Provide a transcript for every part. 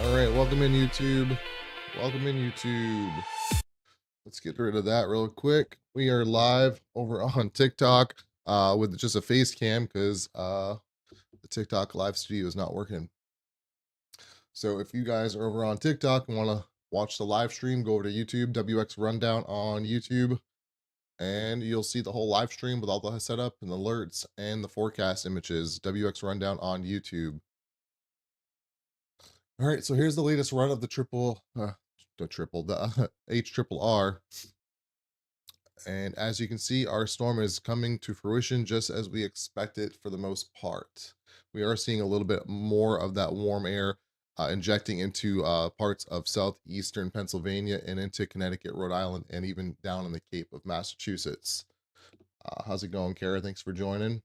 All right, welcome in YouTube. Welcome in YouTube. Let's get rid of that real quick. We are live over on TikTok with just a face cam because the TikTok live studio is not working. So if you guys are over on TikTok and want to watch the live stream, go over to YouTube, WX Rundown on YouTube, and you'll see the whole live stream with all the setup and alerts and the forecast images. WX Rundown on YouTube. All right, so here's the latest run of the H triple R. And as you can see, our storm is coming to fruition just as we expected for the most part. We are seeing a little bit more of that warm air injecting into parts of southeastern Pennsylvania and into Connecticut, Rhode Island, and even down in the Cape of Massachusetts. How's it going, Kara? Thanks for joining.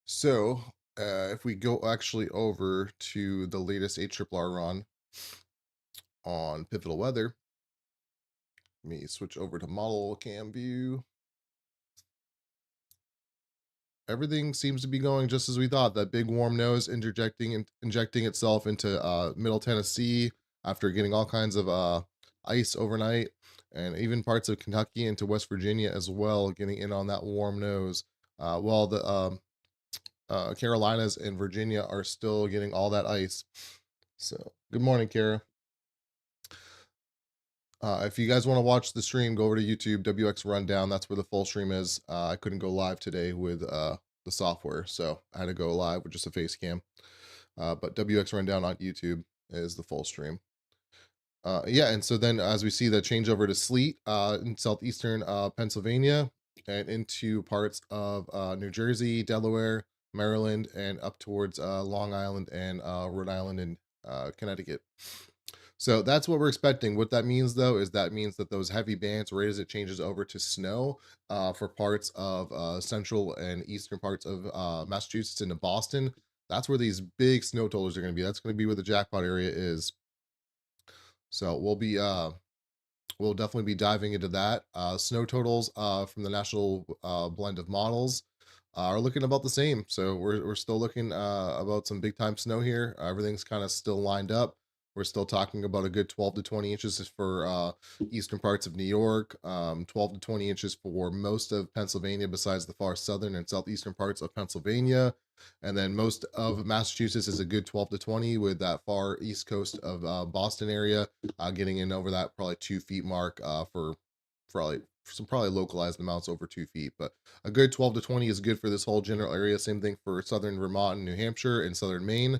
So if we go actually over to the latest HRR run on Pivotal Weather, let me switch over to model cam view. Everything seems to be going just as we thought. That big warm nose injecting itself into Middle Tennessee after getting all kinds of ice overnight, and even parts of Kentucky into West Virginia as well, getting in on that warm nose. While the Carolinas and Virginia are still getting all that ice. So good morning, Kara. If you guys want to watch the stream, go over to YouTube, WX Rundown. That's where the full stream is. I couldn't go live today with the software, so I had to go live with just a face cam. But WX Rundown on YouTube is the full stream. Yeah, and so then as we see the changeover to sleet in southeastern Pennsylvania and into parts of New Jersey, Delaware, Maryland, and up towards Long Island and Rhode Island and Connecticut. So that's what we're expecting. What that means, though, is that means that those heavy bands, right as it changes over to snow for parts of central and eastern parts of Massachusetts into Boston, that's where these big snow totals are going to be. That's going to be where the jackpot area is. So we'll definitely be diving into that. Snow totals from the national blend of models are looking about the same. So we're still looking about some big time snow here. Everything's kind of still lined up. We're still talking about a good 12 to 20 inches for eastern parts of New York, 12 to 20 inches for most of Pennsylvania besides the far southern and southeastern parts of Pennsylvania. And then most of Massachusetts is a good 12 to 20 with that far east coast of Boston area getting in over that probably 2 feet mark for some probably localized amounts over 2 feet. But a good 12 to 20 is good for this whole general area. Same thing for southern Vermont and New Hampshire and southern Maine.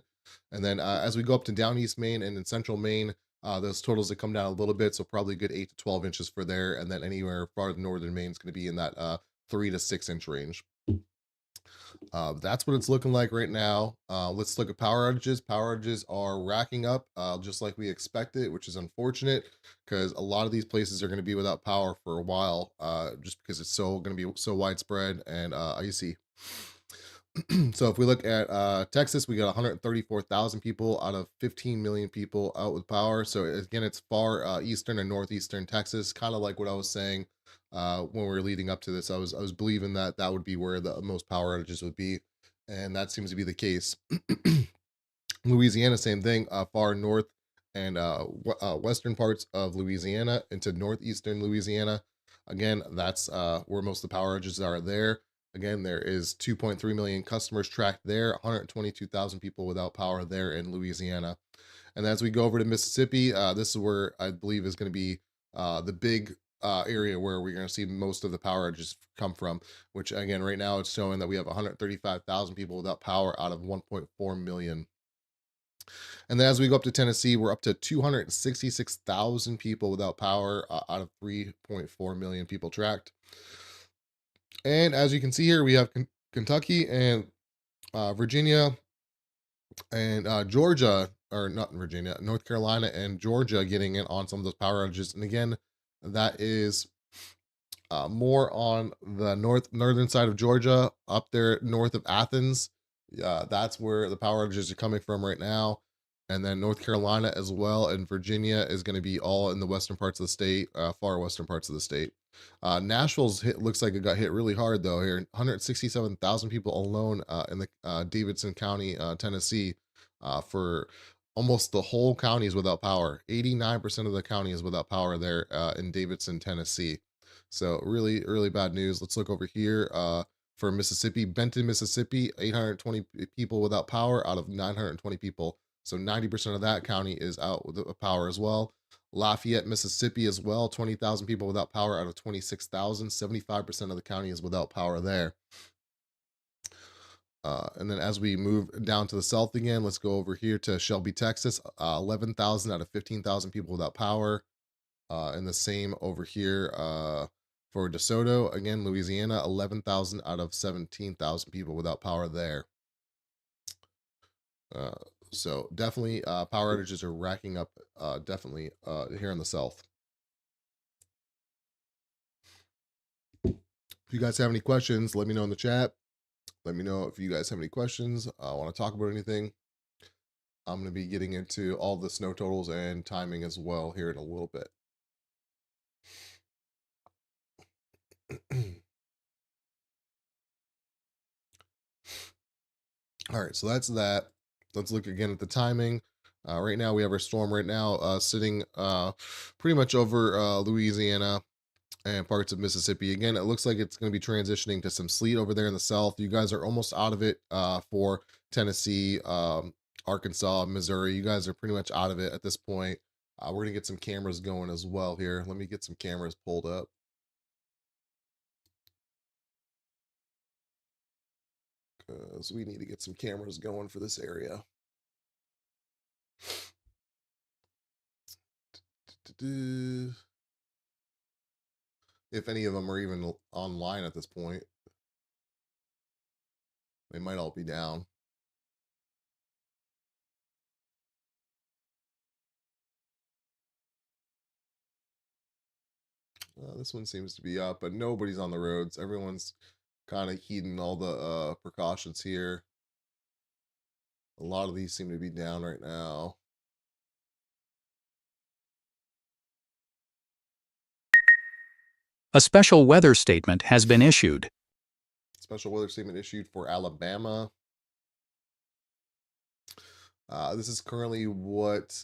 And then as we go up to down east Maine and in central Maine, those totals that come down a little bit, so probably a good 8 to 12 inches for there. And then anywhere farther northern Maine is going to be in that 3 to 6 inch range. That's what it's looking like right now. Let's look at power outages. Power outages are racking up just like we expected, which is unfortunate because a lot of these places are going to be without power for a while just because it's going to be so widespread and icy. So if we look at Texas, we got 134,000 people out of 15 million people out with power. So again, it's far eastern and northeastern Texas, kind of like what I was saying when we were leading up to this. I was believing that that would be where the most power outages would be, and that seems to be the case. Louisiana, same thing, far north and western parts of Louisiana into northeastern Louisiana. Again, that's where most of the power outages are there. Again, there is 2.3 million customers tracked there, 122,000 people without power there in Louisiana. And as we go over to Mississippi, this is where I believe is going to be the big area where we're going to see most of the power outages come from, which again, right now it's showing that we have 135,000 people without power out of 1.4 million. And then as we go up to Tennessee, we're up to 266,000 people without power out of 3.4 million people tracked. And as you can see here, we have Kentucky and Virginia and Georgia, or not Virginia, North Carolina and Georgia getting in on some of those power outages. And again, that is more on the northern side of Georgia, up there north of Athens. That's where the power outages are coming from right now. And then North Carolina as well, and Virginia is going to be all in the western parts of the state, far western parts of the state. Nashville's hit looks like it got hit really hard though. Here, 167,000 people alone in the Davidson County, Tennessee, for almost the whole county is without power. 89% of the county is without power there in Davidson, Tennessee. So really, really bad news. Let's look over here for Mississippi. Benton, Mississippi, 820 people without power out of 920 people. So 90% of that county is out with power as well. Lafayette, Mississippi as well, 20,000 people without power out of 26,000. 75% of the county is without power there. And then as we move down to the south again, let's go over here to Shelby, Texas, 11,000 out of 15,000 people without power. And the same over here for DeSoto, again, Louisiana, 11,000 out of 17,000 people without power there. Uh, so definitely power outages are racking up definitely here in the south. If you guys have any questions, let me know in the chat. Let me know if you guys have any questions. I want to talk about anything. I'm going to be getting into all the snow totals and timing as well here in a little bit. All right, so that's that. Let's look again at the timing. Right now, we have our storm right now sitting pretty much over Louisiana and parts of Mississippi. Again, it looks like it's going to be transitioning to some sleet over there in the south. You guys are almost out of it for Tennessee, Arkansas, Missouri. You guys are pretty much out of it at this point. We're going to get some cameras going as well here. Let me get some cameras pulled up. Because we need to get some cameras going for this area. If any of them are even online at this point, they might all be down. This one seems to be up, but nobody's on the roads. Everyone's kind of heeding all the precautions here. A lot of these seem to be down right now. A special weather statement has been issued. Special weather statement issued for Alabama. This is currently what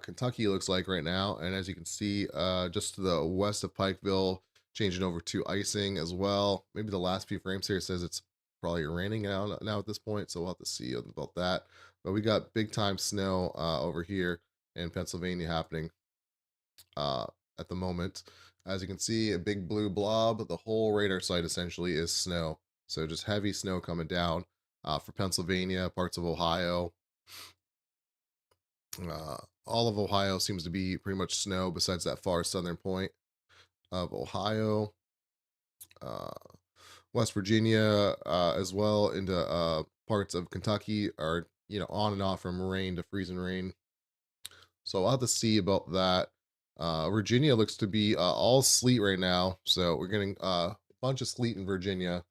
Kentucky looks like right now. And as you can see, just to the west of Pikeville, changing over to icing as well. Maybe the last few frames here says it's probably raining now at this point. So we'll have to see about that. But we got big time snow over here in Pennsylvania happening at the moment. As you can see, a big blue blob. The whole radar site essentially is snow. So just heavy snow coming down for Pennsylvania, parts of Ohio. All of Ohio seems to be pretty much snow besides that far southern point of Ohio. West Virginia as well into parts of Kentucky are, on and off from rain to freezing rain. So I'll have to see about that. Virginia looks to be all sleet right now. So we're getting a bunch of sleet in Virginia.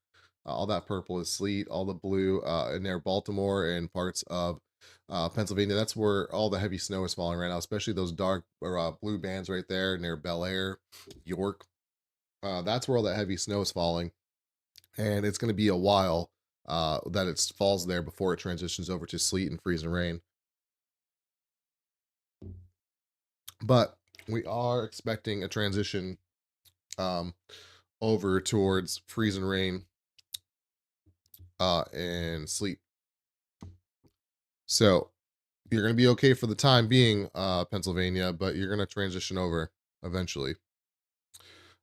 All that purple is sleet. All the blue in there, Baltimore and parts of Pennsylvania. That's where all the heavy snow is falling right now, especially those dark or blue bands right there near Bel Air, York. That's where all that heavy snow is falling, and it's going to be a while that it falls there before it transitions over to sleet and freeze and rain. But we are expecting a transition um, over towards freeze and rain and sleet. So you're going to be okay for the time being, Pennsylvania, but you're going to transition over eventually.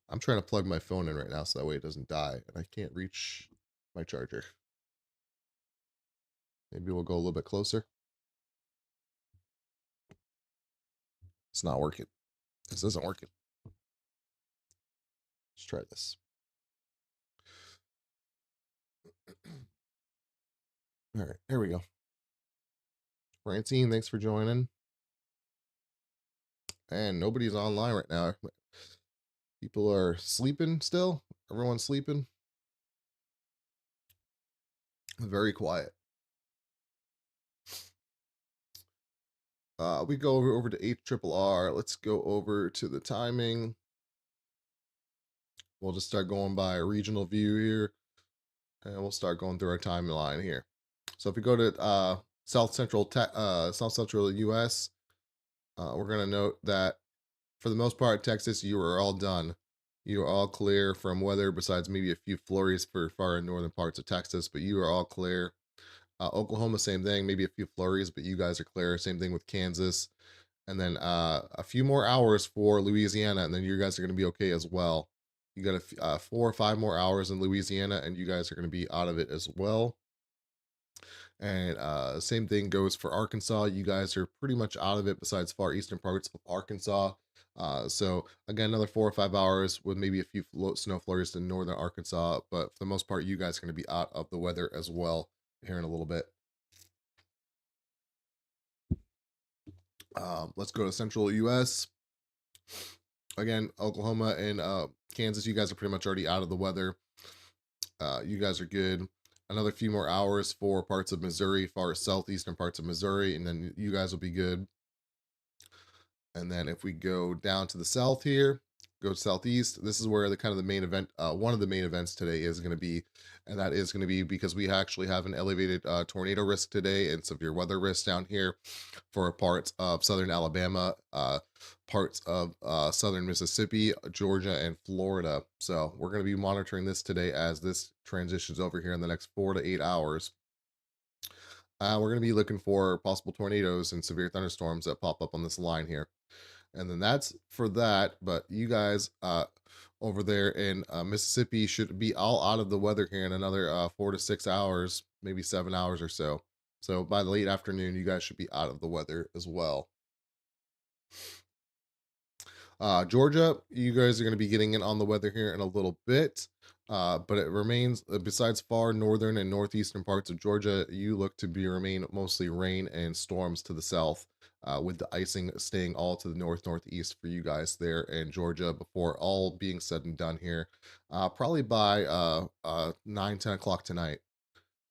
I'm trying to plug my phone in right now so that way it doesn't die, and I can't reach my charger. Maybe we'll go a little bit closer. It's not working. This isn't working. Let's try this. All right, here we go. Francine, thanks for joining. And nobody's online right now. People are sleeping still. Everyone's sleeping. Very quiet. We go over to HRRR. Let's go over to the timing. We'll just start going by a regional view here, and we'll start going through our timeline here. So if we go to South Central U.S., we're going to note that for the most part, Texas, you are all done. You are all clear from weather, besides maybe a few flurries for far northern parts of Texas, but you are all clear. Oklahoma, same thing, maybe a few flurries, but you guys are clear. Same thing with Kansas. And then a few more hours for Louisiana, and then you guys are going to be okay as well. You got 4 or 5 more hours in Louisiana, and you guys are going to be out of it as well. And same thing goes for Arkansas. You guys are pretty much out of it besides far eastern parts of Arkansas. So again, another 4 or 5 hours with maybe a few snow flurries in northern Arkansas. But for the most part, you guys are going to be out of the weather as well here in a little bit. Let's go to Central U.S. Again, Oklahoma and Kansas, you guys are pretty much already out of the weather. You guys are good. Another few more hours for parts of Missouri, far southeastern parts of Missouri, and then you guys will be good. And then if we go down to the south here, go southeast, this is where the kind of the main event, one of the main events today is going to be, and that is going to be because we actually have an elevated tornado risk today and severe weather risk down here for parts of southern Alabama, parts of southern Mississippi, Georgia, and Florida. So we're going to be monitoring this today as this transitions over here in the next 4 to 8 hours. We're going to be looking for possible tornadoes and severe thunderstorms that pop up on this line here. And then that's for that. But you guys over there in Mississippi should be all out of the weather here in another 4 to 6 hours, maybe 7 hours or so. So by the late afternoon, you guys should be out of the weather as well. Georgia, you guys are going to be getting in on the weather here in a little bit. But it remains, besides far northern and northeastern parts of Georgia, you look to be remain mostly rain and storms to the south, with the icing staying all to the northeast for you guys there in Georgia before all being said and done here, probably by 9, 10 o'clock tonight.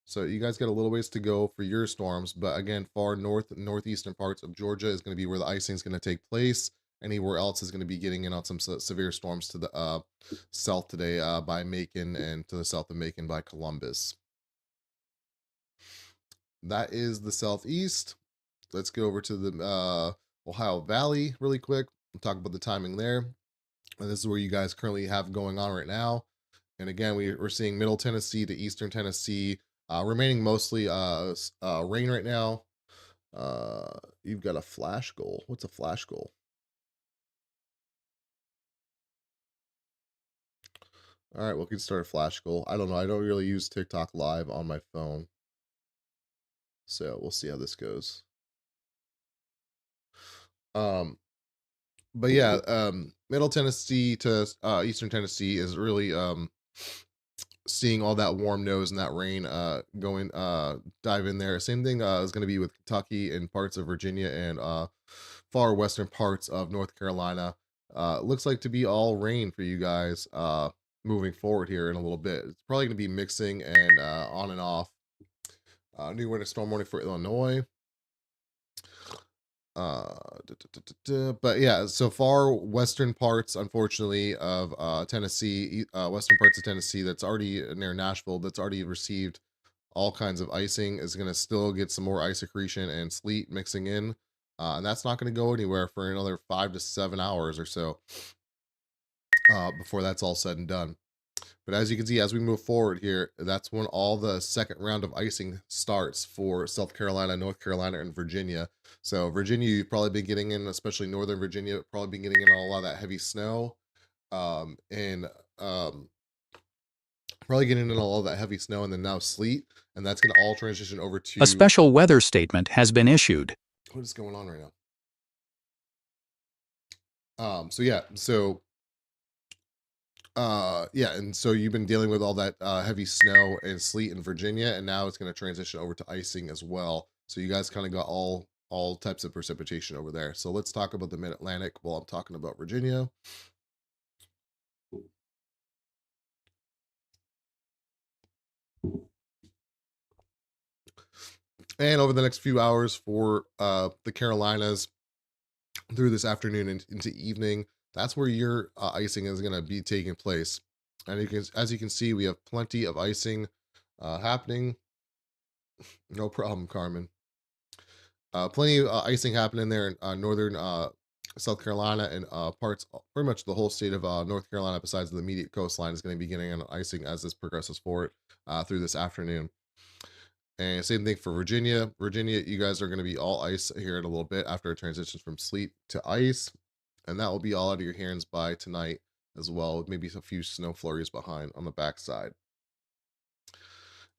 So you guys got a little ways to go for your storms, but again, far northeastern parts of Georgia is going to be where the icing is going to take place. Anywhere else is going to be getting in on some severe storms to the south today by Macon, and to the south of Macon by Columbus. That is the southeast. Let's go over to the Ohio Valley really quick and talk about the timing there. And this is where you guys currently have going on right now. And again, we're seeing Middle Tennessee to Eastern Tennessee remaining mostly rain right now. You've got a flash goal. What's a flash goal? All right, well, we can start a flash goal. I don't know. I don't really use TikTok Live on my phone. So we'll see how this goes. But yeah, Middle Tennessee to Eastern Tennessee is really seeing all that warm nose and that rain going dive in there. Same thing is going to be with Kentucky and parts of Virginia and far western parts of North Carolina. Looks like to be all rain for you guys. moving forward here in a little bit. It's probably going to be mixing and on and off. New winter storm warning for Illinois. But yeah, so far western parts, unfortunately, of Tennessee, western parts of Tennessee, that's already near Nashville, that's already received all kinds of icing, is going to still get some more ice accretion and sleet mixing in, and that's not going to go anywhere for another 5 to 7 hours or so before that's all said and done. But as you can see, as we move forward here, that's when all the second round of icing starts for South Carolina, North Carolina, and Virginia. So Virginia, you've probably been getting in, especially Northern Virginia, probably been getting in a lot of that heavy snow. And probably getting in all of that heavy snow and then now sleet. And that's going to all transition over A to special weather statement has been issued. what is going on right now? So yeah, so yeah, and so you've been dealing with all that heavy snow and sleet in Virginia, and now it's going to transition over to icing as well. So you guys kind of got all types of precipitation over there. So let's talk about the mid-Atlantic while I'm talking about Virginia. And over the next few hours for the Carolinas through this afternoon and into evening, that's where your icing is going to be taking place. And as you can see, we have plenty of icing happening. No problem, Carmen. Plenty of icing happening there in northern South Carolina and parts, pretty much the whole state of North Carolina, besides the immediate coastline, is going to be getting on icing as this progresses forward through this afternoon. And same thing for Virginia. Virginia, you guys are going to be all ice here in a little bit after it transitions from sleet to ice. And that will be all out of your hands by tonight as well, with maybe a few snow flurries behind on the backside.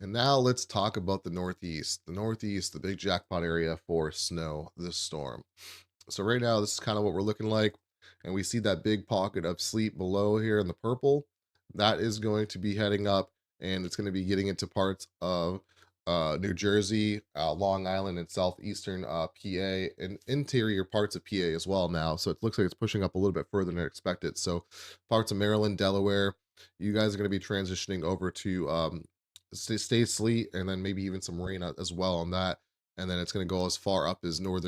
And now let's talk about the Northeast. The Northeast, the big jackpot area for snow this storm. So right now, this is kind of what we're looking like. And we see that big pocket of sleet below here in the purple. That is going to be heading up, and it's going to be getting into parts of New Jersey, Long Island, and southeastern PA, and interior parts of PA as well now. So it looks like it's pushing up a little bit further than expected. So parts of Maryland, Delaware, you guys are going to be transitioning over to stay sleet, and then maybe even some rain as well on that. And then it's going to go as far up as north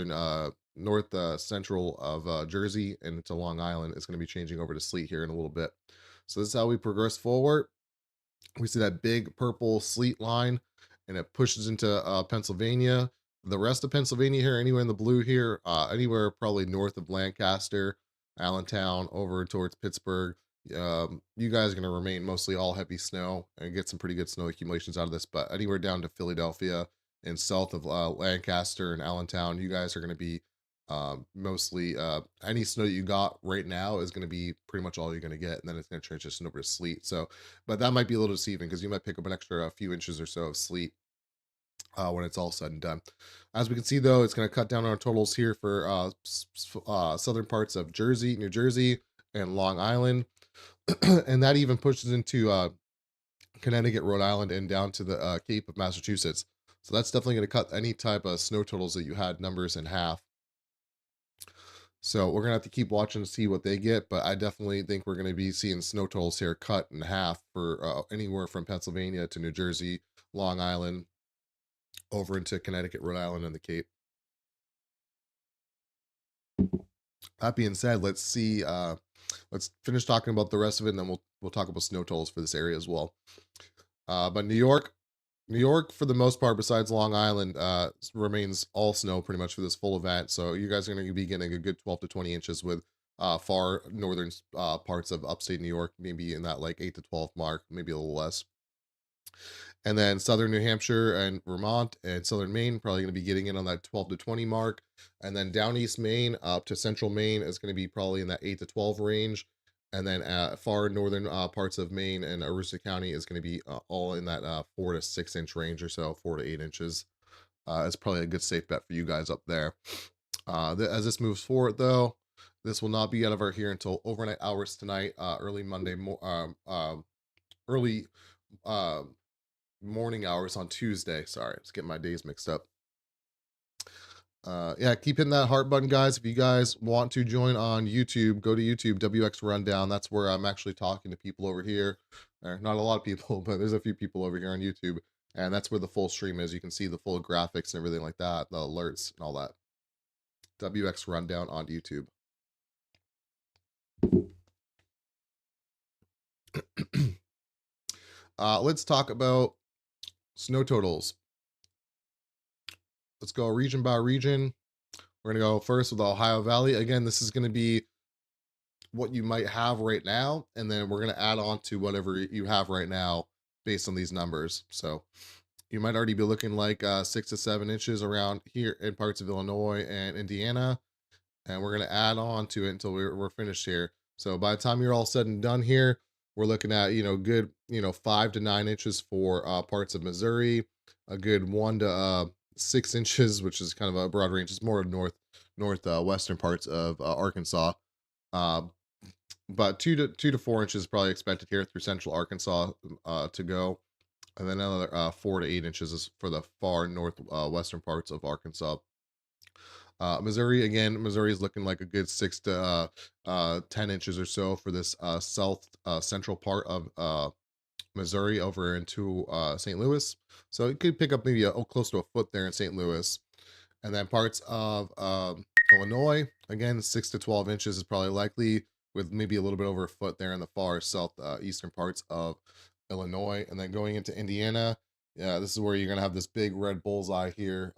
central of Jersey and into Long Island. It's going to be changing over to sleet here in a little bit. So this is how we progress forward. We see that big purple sleet line, and it pushes into Pennsylvania. The rest of Pennsylvania here, anywhere in the blue here, anywhere probably north of Lancaster, Allentown, over towards Pittsburgh. You guys are going to remain mostly all heavy snow and get some pretty good snow accumulations out of this. But anywhere down to Philadelphia and south of Lancaster and Allentown, you guys are going to be mostly any snow that you got right now is going to be pretty much all you're going to get, and then it's going to transition over to sleet. So but that might be a little deceiving because you might pick up an extra few inches or so of sleet when it's all said and done. As we can see, though, it's going to cut down on our totals here for southern parts of Jersey, New Jersey, and Long Island. And that even pushes into Connecticut, Rhode Island, and down to the Cape of Massachusetts. So that's definitely going to cut any type of snow totals that you had numbers in half. So we're gonna have to keep watching to see what they get, but I definitely think we're gonna be seeing snow totals here cut in half for anywhere from Pennsylvania to New Jersey, Long Island, over into Connecticut, Rhode Island, and the Cape. That being said, let's see. Let's finish talking about the rest of it, and then we'll talk about snow totals for this area as well. But New York, for the most part, besides Long Island, remains all snow pretty much for this full event. So you guys are going to be getting a good 12 to 20 inches with far northern parts of upstate New York, maybe in that like 8 to 12 mark, maybe a little less. And then southern New Hampshire and Vermont and southern Maine probably going to be getting in on that 12 to 20 mark. And then down east Maine up to central Maine is going to be probably in that 8 to 12 range. And then far northern parts of Maine and Aroostook County is going to be all in that 4 to 6 inch range or so, 4 to 8 inches. It's probably a good safe bet for you guys up there. As this moves forward, though, this will not be out of our here until overnight hours tonight, early Monday, early uh, morning hours on Tuesday. Sorry, I was getting my days mixed up. Yeah, keep hitting that heart button, guys. If you guys want to join on YouTube, go to YouTube, WX Rundown. That's where I'm actually talking to people over here. Not a lot of people, but there's a few people over here on YouTube. And that's where the full stream is. You can see the full graphics and everything like that, the alerts and all that. WX Rundown on YouTube. Let's talk about snow totals. Let's go region by region. We're going to go first with the Ohio Valley. Again, this is going to be what you might have right now, and then we're going to add on to whatever you have right now based on these numbers. So you might already be looking like 6 to 7 inches around here in parts of Illinois and Indiana, and we're going to add on to it until we're finished here. So by the time you're all said and done here, we're looking at, good, 5 to 9 inches for parts of Missouri, a good 1 to 6 inches, which is kind of a broad range. It's more northwestern parts of Arkansas. Uh, but 2 to 4 inches is probably expected here through central Arkansas to go, and then another 4 to 8 inches is for the far north western parts of Arkansas. Missouri, again, Missouri is looking like a good 6 to 10 inches or so for this south central part of Missouri over into St. Louis. So it could pick up maybe close to a foot there in St. Louis. And then parts of Illinois, again, 6 to 12 inches is probably likely, with maybe a little bit over a foot there in the far south eastern parts of Illinois. And then going into Indiana, yeah, this is where you're going to have this big red bullseye here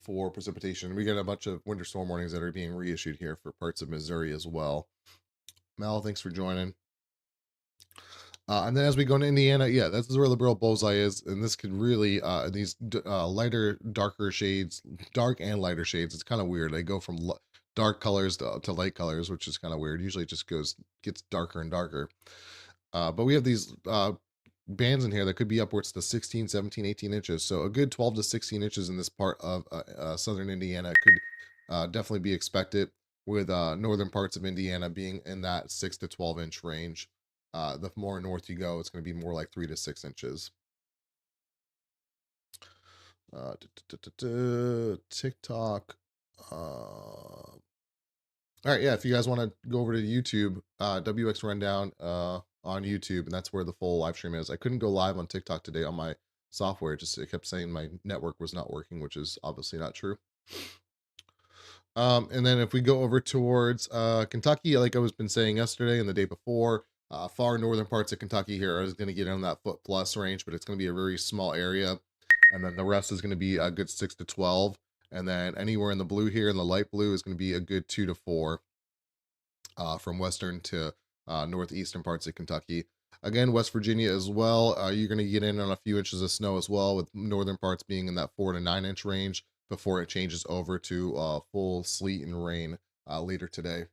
for precipitation. We get a bunch of winter storm warnings that are being reissued here for parts of Missouri as well. Mel, thanks for joining. And then as we go into Indiana, yeah, this is where the real bullseye is, and this could really these lighter, darker shades, dark and lighter shades. It's kind of weird. They go from dark colors to light colors, which is kind of weird. Usually, it just gets darker and darker. But we have these bands in here that could be upwards to 16, 17, 18 inches. So a good 12 to 16 inches in this part of southern Indiana could definitely be expected, with northern parts of Indiana being in that 6 to 12 inch range. The more north you go, it's going to be more like 3 to 6 inches. TikTok. All right, yeah, if you guys want to go over to YouTube, WX Rundown on YouTube, and that's where the full live stream is. I couldn't go live on TikTok today on my software. It kept saying my network was not working, which is obviously not true. And then if we go over towards Kentucky, like I was been saying yesterday and the day before, far northern parts of Kentucky here is going to get in that foot plus range, but it's going to be a very small area. And then the rest is going to be a good 6 to 12. And then anywhere in the blue here, in the light blue, is going to be a good 2 to 4 from western to northeastern parts of Kentucky. Again, West Virginia as well. You're going to get in on a few inches of snow as well, with northern parts being in that 4 to 9 inch range before it changes over to full sleet and rain later today.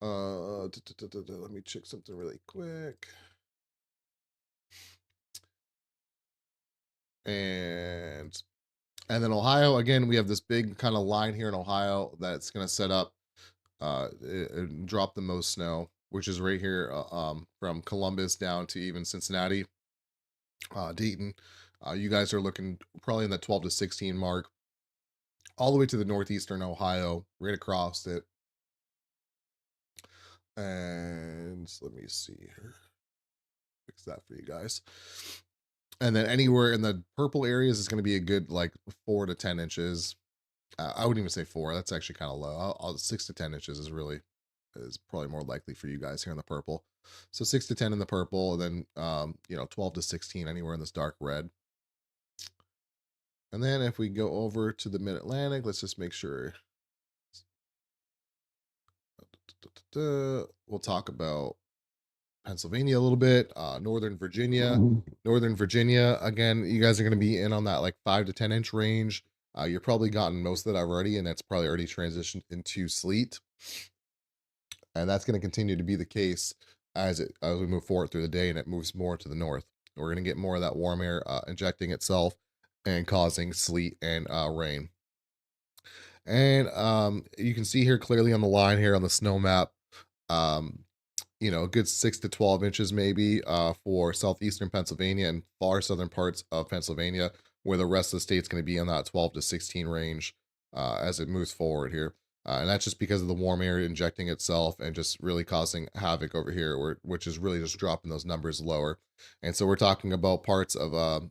Let me check something really quick. And then Ohio, again, we have this big kind of line here in Ohio that's going to set up and drop the most snow, which is right here from Columbus down to even Cincinnati, Dayton. You guys are looking probably in the 12 to 16 mark, all the way to the northeastern Ohio, right across it. And let me see here. Fix that for you guys. And then anywhere in the purple areas is going to be a good like 4 to 10 inches. I wouldn't even say 4. That's actually kind of low. 6 to 10 inches is probably more likely for you guys here in the purple. So 6 to 10 in the purple, and then 12 to 16 anywhere in this dark red. And then if we go over to the mid-Atlantic, let's just make sure. We'll talk about Pennsylvania a little bit, Northern Virginia. Northern Virginia, again, you guys are going to be in on that like 5 to 10 inch range. You're probably gotten most of that already, and that's probably already transitioned into sleet. And that's going to continue to be the case as we move forward through the day, and it moves more to the north. We're going to get more of that warm air injecting itself and causing sleet and rain. And you can see here clearly on the line here on the snow map, a good 6 to 12 inches maybe for southeastern Pennsylvania and far southern parts of Pennsylvania. where the rest of the state's going to be in that 12 to 16 range as it moves forward here. And that's just because of the warm air injecting itself and just really causing havoc over here, which is really just dropping those numbers lower. And so we're talking about parts of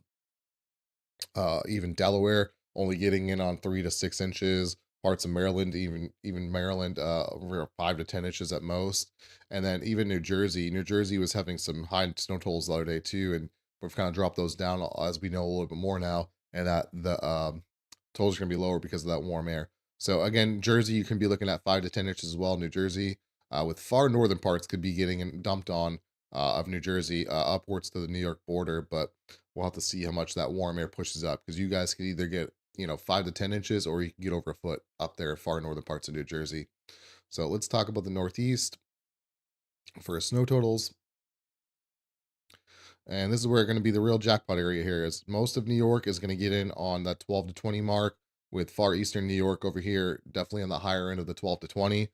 even Delaware only getting in on 3 to 6 inches. Parts of Maryland, even Maryland, over 5 to 10 inches at most. And then even New Jersey. New Jersey was having some high snow totals the other day too, and we've kind of dropped those down as we know a little bit more now, and that the totals are going to be lower because of that warm air. So again, Jersey, you can be looking at 5 to 10 inches as well. New Jersey, with far northern parts, could be getting dumped on of New Jersey upwards to the New York border, but we'll have to see how much that warm air pushes up because you guys could either get 5 to 10 inches or you can get over a foot up there far northern parts of New Jersey. So let's talk about the Northeast for snow totals. And this is where going to be the real jackpot area here. Is most of New York is going to get in on that 12 to 20 mark, with far eastern New York over here definitely on the higher end of the 12 to 20.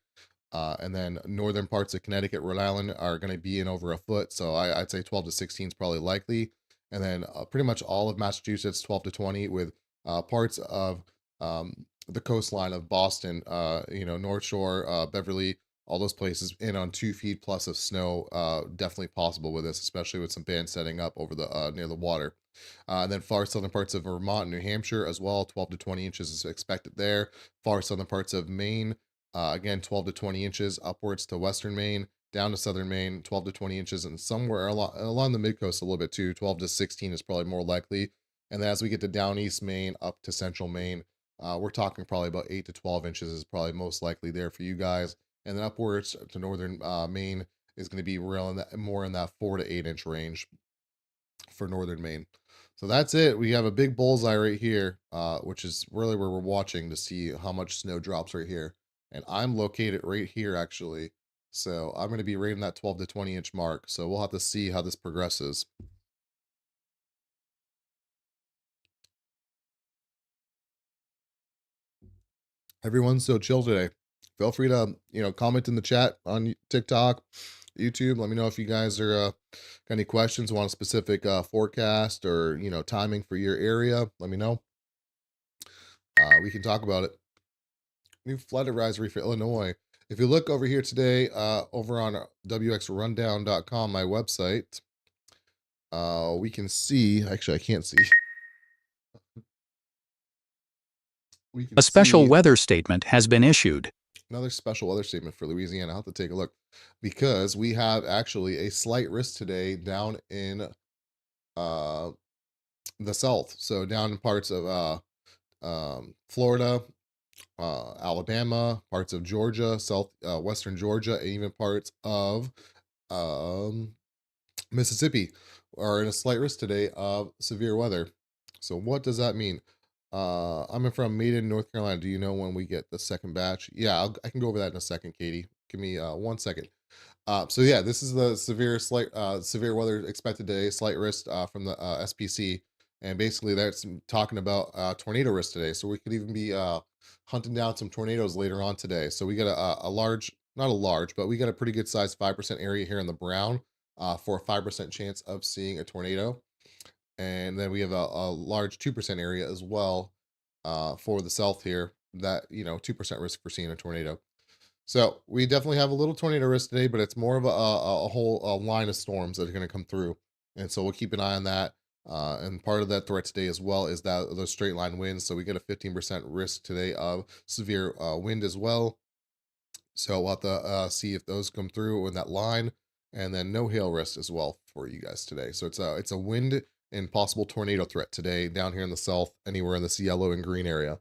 And then northern parts of Connecticut, Rhode Island are going to be in over a foot. So I'd say 12 to 16 is probably likely. And then pretty much all of Massachusetts, 12 to 20, with parts of the coastline of Boston, North Shore, Beverly, all those places in on 2 feet plus of snow. Definitely possible with this, especially with some bands setting up over the near the water. And then far southern parts of Vermont and New Hampshire as well, 12 to 20 inches is expected there. Far southern parts of Maine, again, 12 to 20 inches upwards to western Maine, down to southern Maine, 12 to 20 inches, and somewhere along the mid coast a little bit too. 12 to 16 is probably more likely. And then as we get to down east Maine up to central Maine, we're talking probably about 8 to 12 inches is probably most likely there for you guys. And then upwards to northern Maine is going to be more in that 4 to 8 inch range for northern Maine. So that's it. We have a big bullseye right here, which is really where we're watching to see how much snow drops right here. And I'm located right here, actually. So I'm going to be right in that 12 to 20 inch mark. So we'll have to see how this progresses. Everyone's so chill today. Feel free to, comment in the chat on TikTok, YouTube. Let me know if you guys are got any questions, want a specific forecast or, timing for your area. Let me know. We can talk about it. New flood advisory for Illinois. If you look over here today, over on wxrundown.com, my website, we can see, actually, I can't see. We can A special see weather statement has been issued. another special weather statement for Louisiana. I'll have to take a look because we have actually a slight risk today down in uh, the south. So down in parts of Florida, Alabama, parts of Georgia, western Georgia, and even parts of um, Mississippi are in a slight risk today of severe weather. So what does that mean? I'm from Maiden, North Carolina. Do you know when we get the second batch? Yeah, I can go over that in a second, Katie. Give me 1 second. So yeah, this is the severe weather expected today, slight risk from the SPC, and basically that's talking about tornado risk today. So we could even be hunting down some tornadoes later on today. So we got a large, not a large, but we got a pretty good size 5% area here in the brown for a 5% chance of seeing a tornado, and then we have a large 2% area as well for the south here. That 2% risk for seeing a tornado. So we definitely have a little tornado risk today, but it's more of a whole line of storms that are going to come through. And so we'll keep an eye on that. And part of that threat today as well is that those straight line winds. So we get a 15% risk today of severe wind as well. So we'll have to see if those come through in that line. And then no hail risk as well for you guys today. So it's a wind and possible tornado threat today down here in the south, anywhere in this yellow and green area.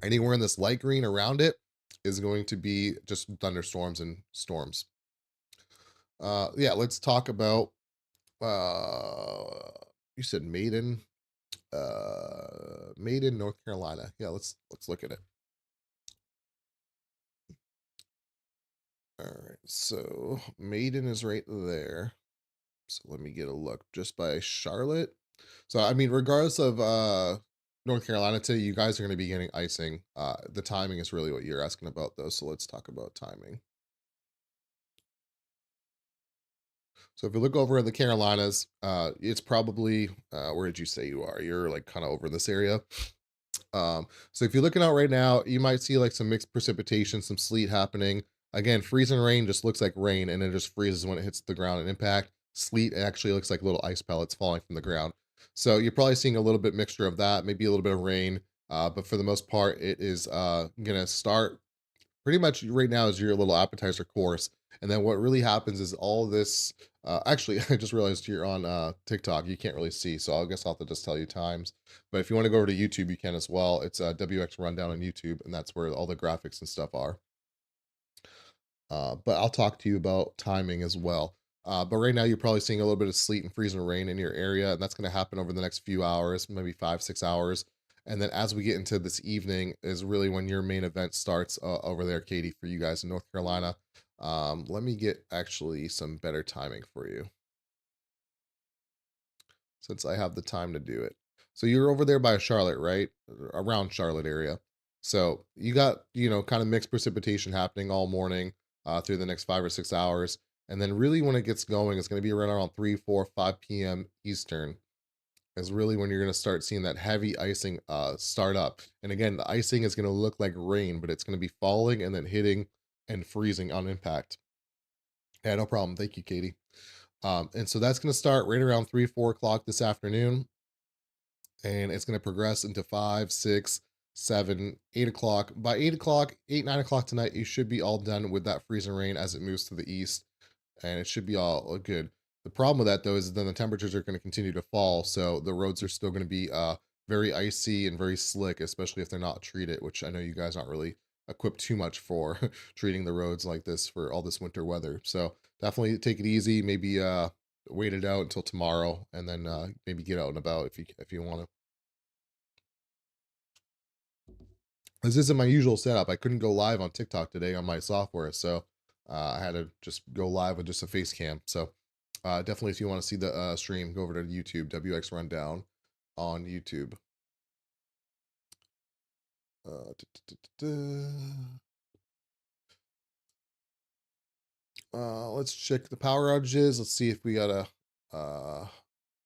Anywhere in this light green around it is going to be just thunderstorms and storms. Yeah, let's talk about you said Maiden, North Carolina. Yeah, let's look at it. All right, so Maiden is right there. So let me get a look just by Charlotte. So I mean, regardless of North Carolina today, you guys are going to be getting icing. The timing is really what you're asking about, though. So let's talk about timing. So if you look over in the Carolinas, it's probably where did you say you are? You're like kind of over in this area. So if you're looking out right now, you might see like some mixed precipitation, some sleet happening. Again, freezing rain just looks like rain and it just freezes when it hits the ground and impact. Sleet actually looks like little ice pellets falling from the ground. So you're probably seeing a little bit mixture of that, maybe a little bit of rain. But for the most part, it is gonna start pretty much right now is your little appetizer course. And then what really happens is all this actually I just realized you're on TikTok. You can't really see, so I guess I'll have to just tell you times. But if you want to go over to YouTube, you can as well. It's WX Rundown on YouTube, and that's where all the graphics and stuff are. But I'll talk to you about timing as well. But right now, you're probably seeing a little bit of sleet and freezing rain in your area, and that's going to happen over the next few hours, maybe 5, 6 hours. And then as we get into this evening, is really when your main event starts over there, Katie, for you guys in North Carolina. Let me get actually some better timing for you since I have the time to do it. So you're over there by Charlotte, right? Around Charlotte area. So you got, kind of mixed precipitation happening all morning through the next 5 or 6 hours. And then really when it gets going, it's going to be around 3, 4, 5 p.m. Eastern is really when you're going to start seeing that heavy icing start up. And again, the icing is going to look like rain, but it's going to be falling and then hitting and freezing on impact. Yeah, no problem. Thank you, Katie. And so that's going to start right around 3, 4 o'clock this afternoon, and it's going to progress into 5, 6, 7, 8 o'clock. By 8 o'clock, 8, 9 o'clock tonight, you should be all done with that freezing rain as it moves to the east, and it should be all good. The problem with that though is then the temperatures are going to continue to fall, so the roads are still going to be very icy and very slick, especially if they're not treated, which I know you guys aren't really equipped too much for treating the roads like this for all this winter weather. So definitely take it easy. Maybe wait it out until tomorrow, and then maybe get out and about if you want to. This isn't my usual setup. I couldn't go live on TikTok today on my software, so I had to just go live with just a face cam. So definitely, if you want to see the stream, go over to YouTube, WX Rundown on YouTube. Uh, duh, duh, duh, duh, duh. Let's check the power outages. Let's see if we got a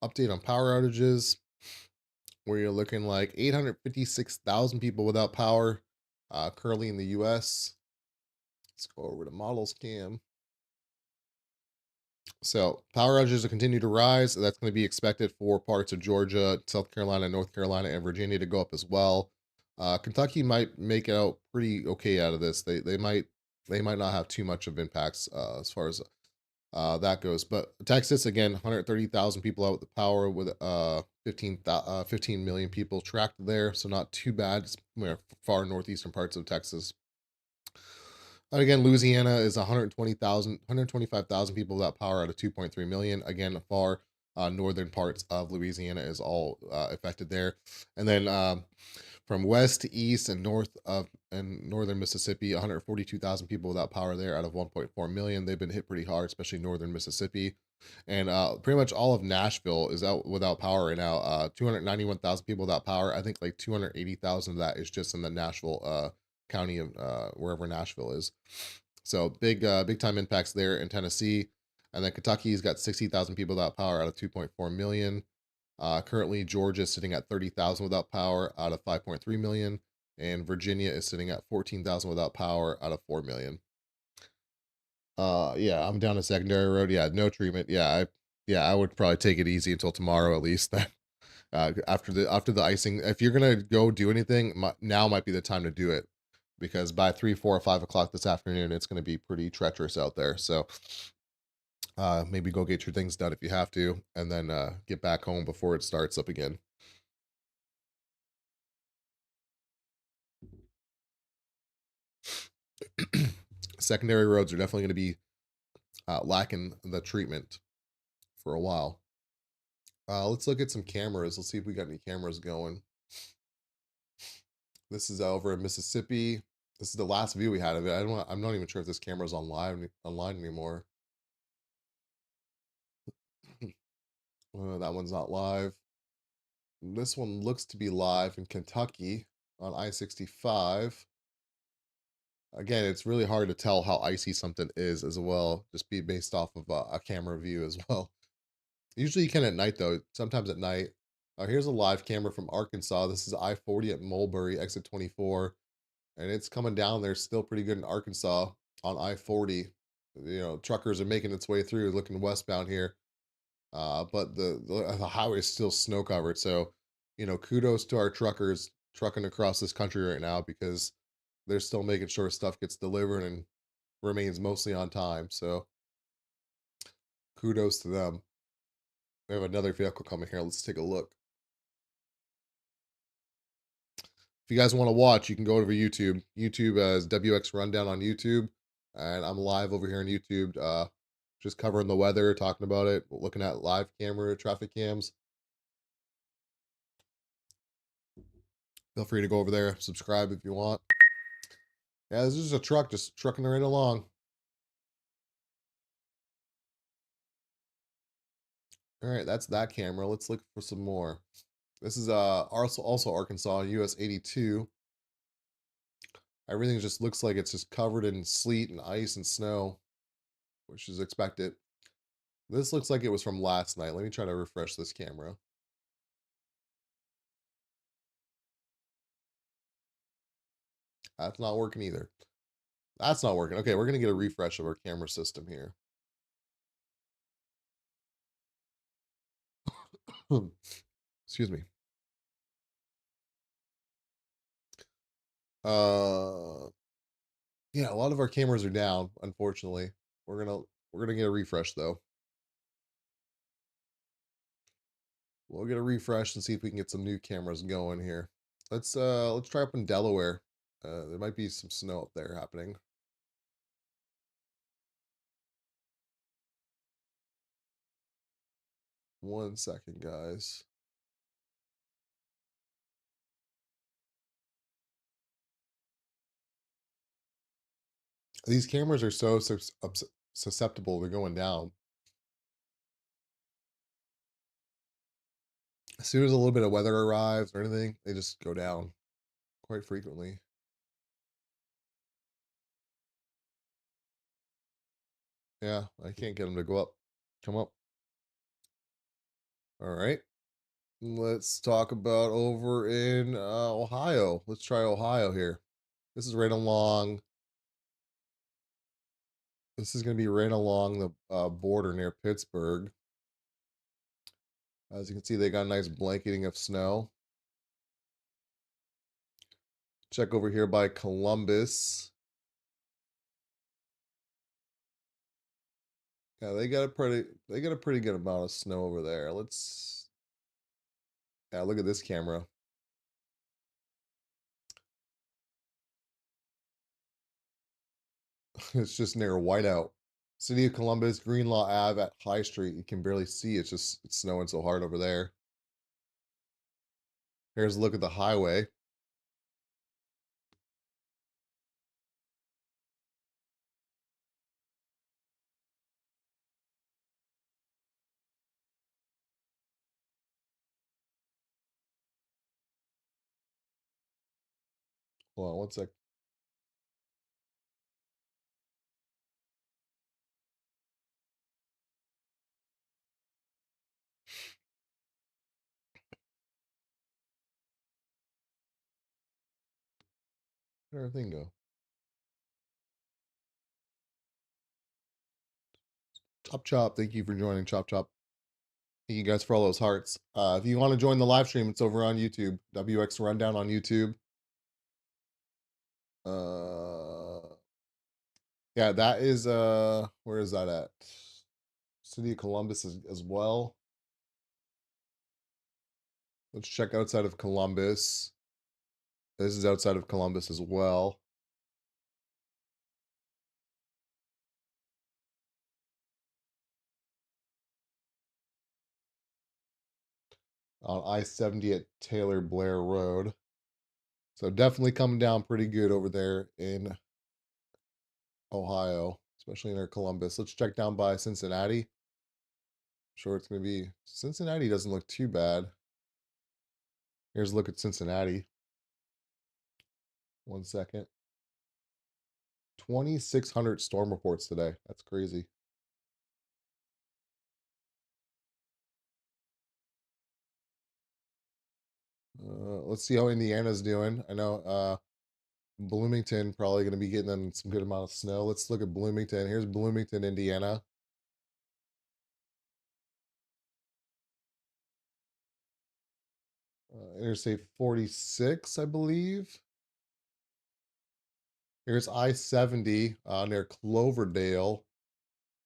update on power outages. Where you're looking like 856,000 people without power currently in the U.S. Let's go over to models cam. So power outages will continue to rise. That's going to be expected for parts of Georgia, South Carolina, North Carolina, and Virginia to go up as well. Kentucky might make out pretty okay out of this. They might not have too much of impacts as far as that goes. But Texas again, 130,000 people out with the power with 15 million people tracked there, so not too bad. It's, far northeastern parts of Texas. And again, Louisiana is 125,000 people without power out of 2.3 million. Again, far northern parts of Louisiana is all affected there. And then from west to east and north of and northern Mississippi, 142,000 people without power there out of 1.4 million. They've been hit pretty hard, especially northern Mississippi. And pretty much all of Nashville is out without power right now. 291,000 people without power. I think like 280,000 of that is just in the Nashville county of wherever Nashville is. So big time impacts there in Tennessee. And then Kentucky's got 60,000 people without power out of 2.4 million. Currently, Georgia is sitting at 30,000 without power out of 5.3 million. And Virginia is sitting at 14,000 without power out of 4 million. Yeah, I'm down a secondary road. Yeah, no treatment. Yeah, I would probably take it easy until tomorrow at least. After the icing, if you're gonna go do anything, now might be the time to do it, because by 3, 4, or 5 o'clock this afternoon, it's gonna be pretty treacherous out there. So maybe go get your things done if you have to, and then get back home before it starts up again. Secondary roads are definitely going to be lacking the treatment for a while. Let's look at some cameras. Let's see if we got any cameras going. This is over in Mississippi. This is the last view we had of it. I'm not even sure if this camera's online anymore. That one's not live. This one looks to be live in Kentucky on I-65. Again, it's really hard to tell how icy something is as well, just be based off of a camera view as well. Usually you can at night though. Sometimes at night. Here's a live camera from Arkansas. This is I-40 at Mulberry, exit 24, and it's coming down there still pretty good in Arkansas on I-40. Truckers are making its way through, looking westbound here. But the highway is still snow covered. So, kudos to our truckers trucking across this country right now because they're still making sure stuff gets delivered and remains mostly on time. So, kudos to them. We have another vehicle coming here. Let's take a look. If you guys want to watch, you can go over YouTube. YouTube is WX Rundown on YouTube, and I'm live over here on YouTube, just covering the weather, talking about it, looking at live camera traffic cams. Feel free to go over there, subscribe if you want. Yeah, this is a truck just trucking right along. All right, that's that camera. Let's look for some more. This is also Arkansas, US 82. Everything just looks like it's just covered in sleet and ice and snow, which is expected. This looks like it was from last night. Let me try to refresh this camera. That's not working either. That's not working. Okay, we're gonna get a refresh of our camera system here. Excuse me. Uh yeah, a lot of our cameras are down, unfortunately. We're gonna get a refresh though. We'll get a refresh and see if we can get some new cameras going here. Let's try up in Delaware. There might be some snow up there happening. 1 second, guys. These cameras are so susceptible to going down. As soon as a little bit of weather arrives or anything, they just go down quite frequently. Yeah, I can't get them to go up. Come up. All right. Let's talk about over in Ohio. Let's try Ohio here. This is right along. This is going to be right along the border near Pittsburgh. As you can see, they got a nice blanketing of snow. Check over here by Columbus. Yeah, they got a pretty good amount of snow over there. Yeah, look at this camera. It's just near Whiteout. City of Columbus, Greenlaw Ave at High Street. You can barely see. It's snowing so hard over there. Here's a look at the highway. Hold on 1 sec. Where'd everything go? Chop Chop, thank you for joining Chop Chop. Thank you guys for all those hearts. If you want to join the live stream, it's over on YouTube. WX Rundown on YouTube. Uh yeah, that is where is that at? City of Columbus as well. Let's check outside of Columbus. This is outside of Columbus as well. On I-70 at Taylor Blair Road. So definitely coming down pretty good over there in Ohio, especially near Columbus. Let's check down by Cincinnati. Sure, it's going to be Cincinnati doesn't look too bad. Here's a look at Cincinnati. 1 second. 2,600 storm reports today. That's crazy. Let's see how Indiana's doing. I know Bloomington probably going to be getting them some good amount of snow. Let's look at Bloomington. Here's Bloomington, Indiana. Interstate 46, I believe. Here's I-70 near Cloverdale.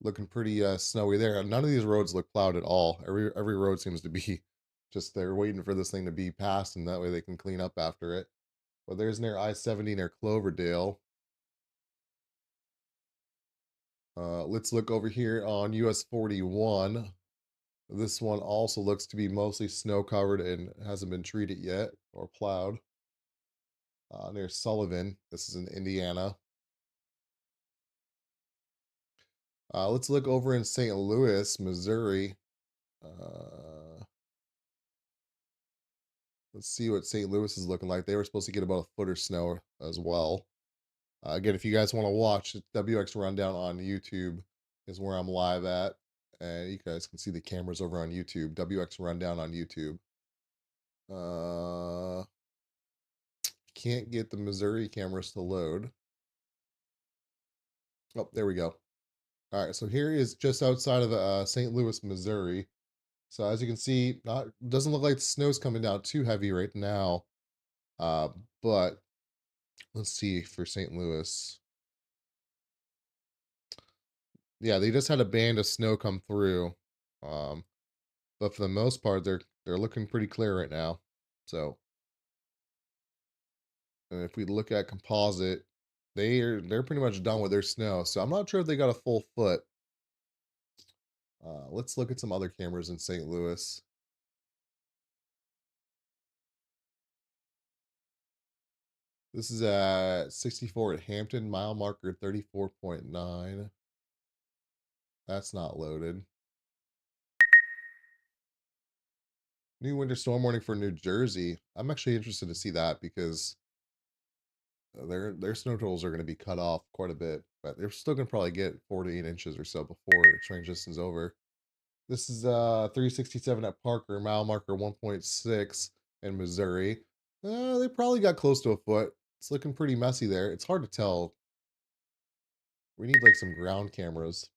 Looking pretty snowy there. None of these roads look plowed at all. Every road seems to be just they're waiting for this thing to be passed, and that way they can clean up after it. But there's near I-70 near Cloverdale. Let's look over here on US 41. This one also looks to be mostly snow covered and hasn't been treated yet or plowed. Near Sullivan. This is in Indiana. Let's look over in St. Louis, Missouri. Uh, let's see what St. Louis is looking like. They were supposed to get about a foot of snow as well. Again, if you guys want to watch WX Rundown on YouTube, is where I'm live at. And you guys can see the cameras over on YouTube. WX Rundown on YouTube. Uh, can't get the Missouri cameras to load. Oh, there we go. All right, so here is just outside of St. Louis, Missouri. So as you can see, not doesn't look like the snow's coming down too heavy right now. Uh, but let's see for St. Louis. Yeah, they just had a band of snow come through. Um, but for the most part, they're looking pretty clear right now. So, and if we look at composite, they're pretty much done with their snow. So I'm not sure if they got a full foot. Let's look at some other cameras in St. Louis. This is at 64 at Hampton, mile marker 34.9. That's not loaded. New winter storm warning for New Jersey. I'm actually interested to see that because their snow totals are going to be cut off quite a bit, but they're still going to probably get 4 to 8 inches or so before extreme distance over. This is 367 at Parker, mile marker 1.6 in Missouri. They probably got close to a foot. It's looking pretty messy there. It's hard to tell. We need like some ground cameras.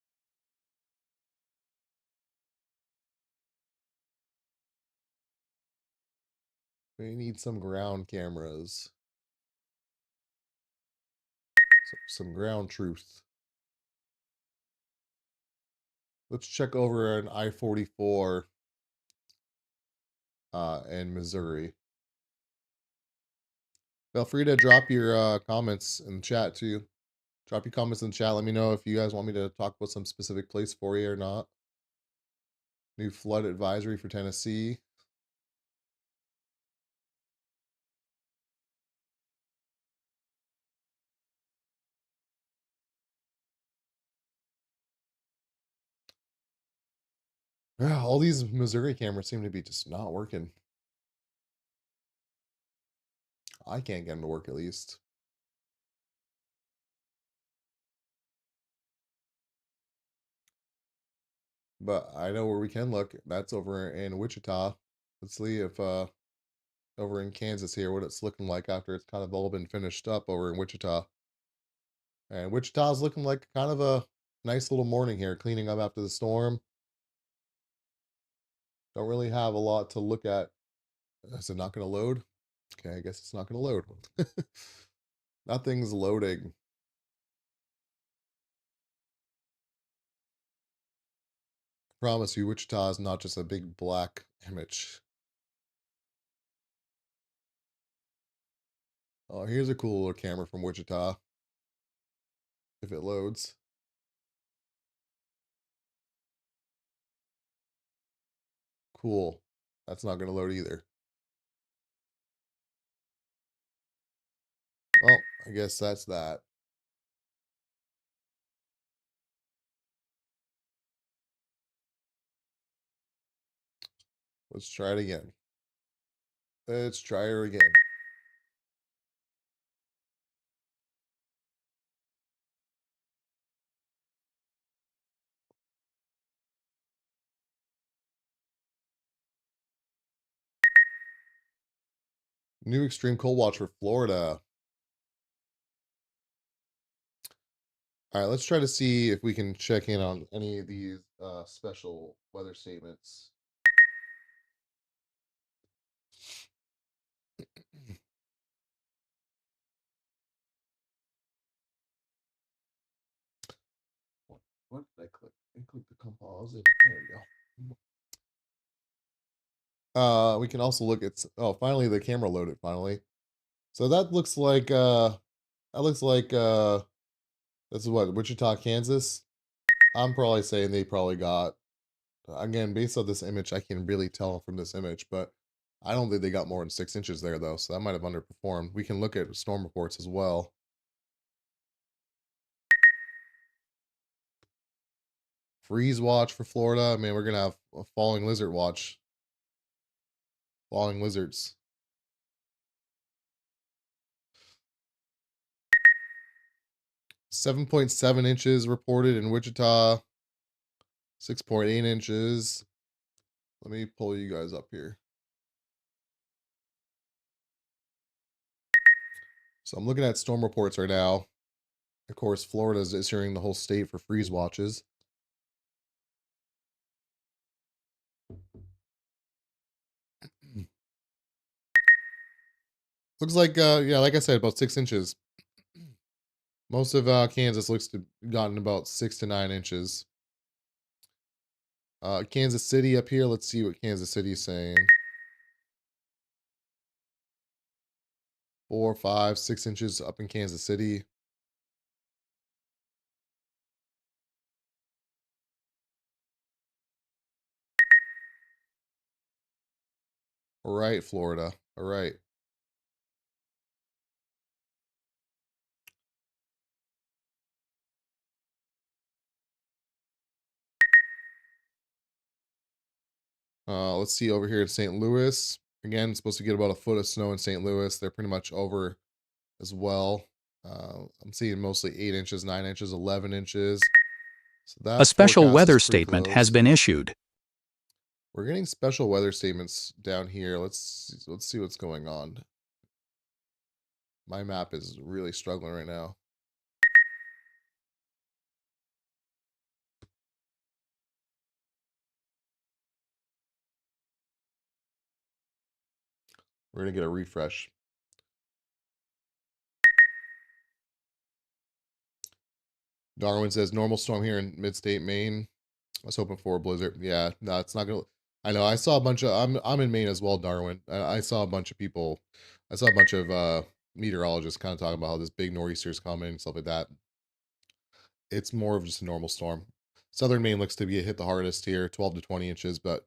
We need some ground cameras. Some ground truth. Let's check over an I-44 in Missouri. Feel free to drop your comments in the chat too. Drop your comments in the chat. Let me know if you guys want me to talk about some specific place for you or not. New flood advisory for Tennessee. Yeah, all these Missouri cameras seem to be just not working. I can't get them to work at least. But I know where we can look. That's over in Wichita. Let's see if over in Kansas here what it's looking like after it's kind of all been finished up over in Wichita. And Wichita's looking like kind of a nice little morning here, cleaning up after the storm. Don't really have a lot to look at. Is it not going to load? Okay, I guess it's not going to load. Nothing's loading. Promise you, Wichita is not just a big black image. Oh, here's a cool little camera from Wichita. If it loads. Cool. That's not going to load either. Well, I guess that's that. Let's try it again. Let's try her again. New extreme cold watch for Florida. All right, let's try to see if we can check in on any of these special weather statements. What did I click? I clicked the composite. There we go. We can also look at oh, finally the camera loaded finally. So that looks like this is what, Wichita, Kansas. I'm probably saying they probably got, again, based on this image, I can really tell from this image, but I don't think they got more than 6 inches there though, so that might have underperformed. We can look at storm reports as well. Freeze watch for Florida. Man, we're gonna have a falling lizard watch. Falling lizards. 7.7 inches reported in Wichita. 6.8 inches. Let me pull you guys up here. So I'm looking at storm reports right now. Of course, Florida is issuing the whole state for freeze watches. Looks like, yeah, like I said, about 6 inches. Most of Kansas looks to gotten about 6 to 9 inches. Kansas City up here. Let's see what Kansas City is saying. 4, 5, 6 inches up in Kansas City. All right, Florida. All right. Let's see over here in St. Louis. Again, it's supposed to get about a foot of snow in St. Louis. They're pretty much over as well. I'm seeing mostly 8 inches, 9 inches, 11 inches. So A that special forecast is weather pretty statement has close. been issued. We're getting special weather statements down here. Let's see what's going on. My map is really struggling right now. We're gonna get a refresh. Darwin says normal storm here in mid-state Maine. I was hoping for a blizzard. Yeah, no, it's not gonna. I know. I saw a bunch of. I'm in Maine as well, Darwin. I saw a bunch of people. I saw a bunch of meteorologists kind of talking about how this big nor'easter's coming and stuff like that. It's more of just a normal storm. Southern Maine looks to be hit the hardest here, 12 to 20 inches, but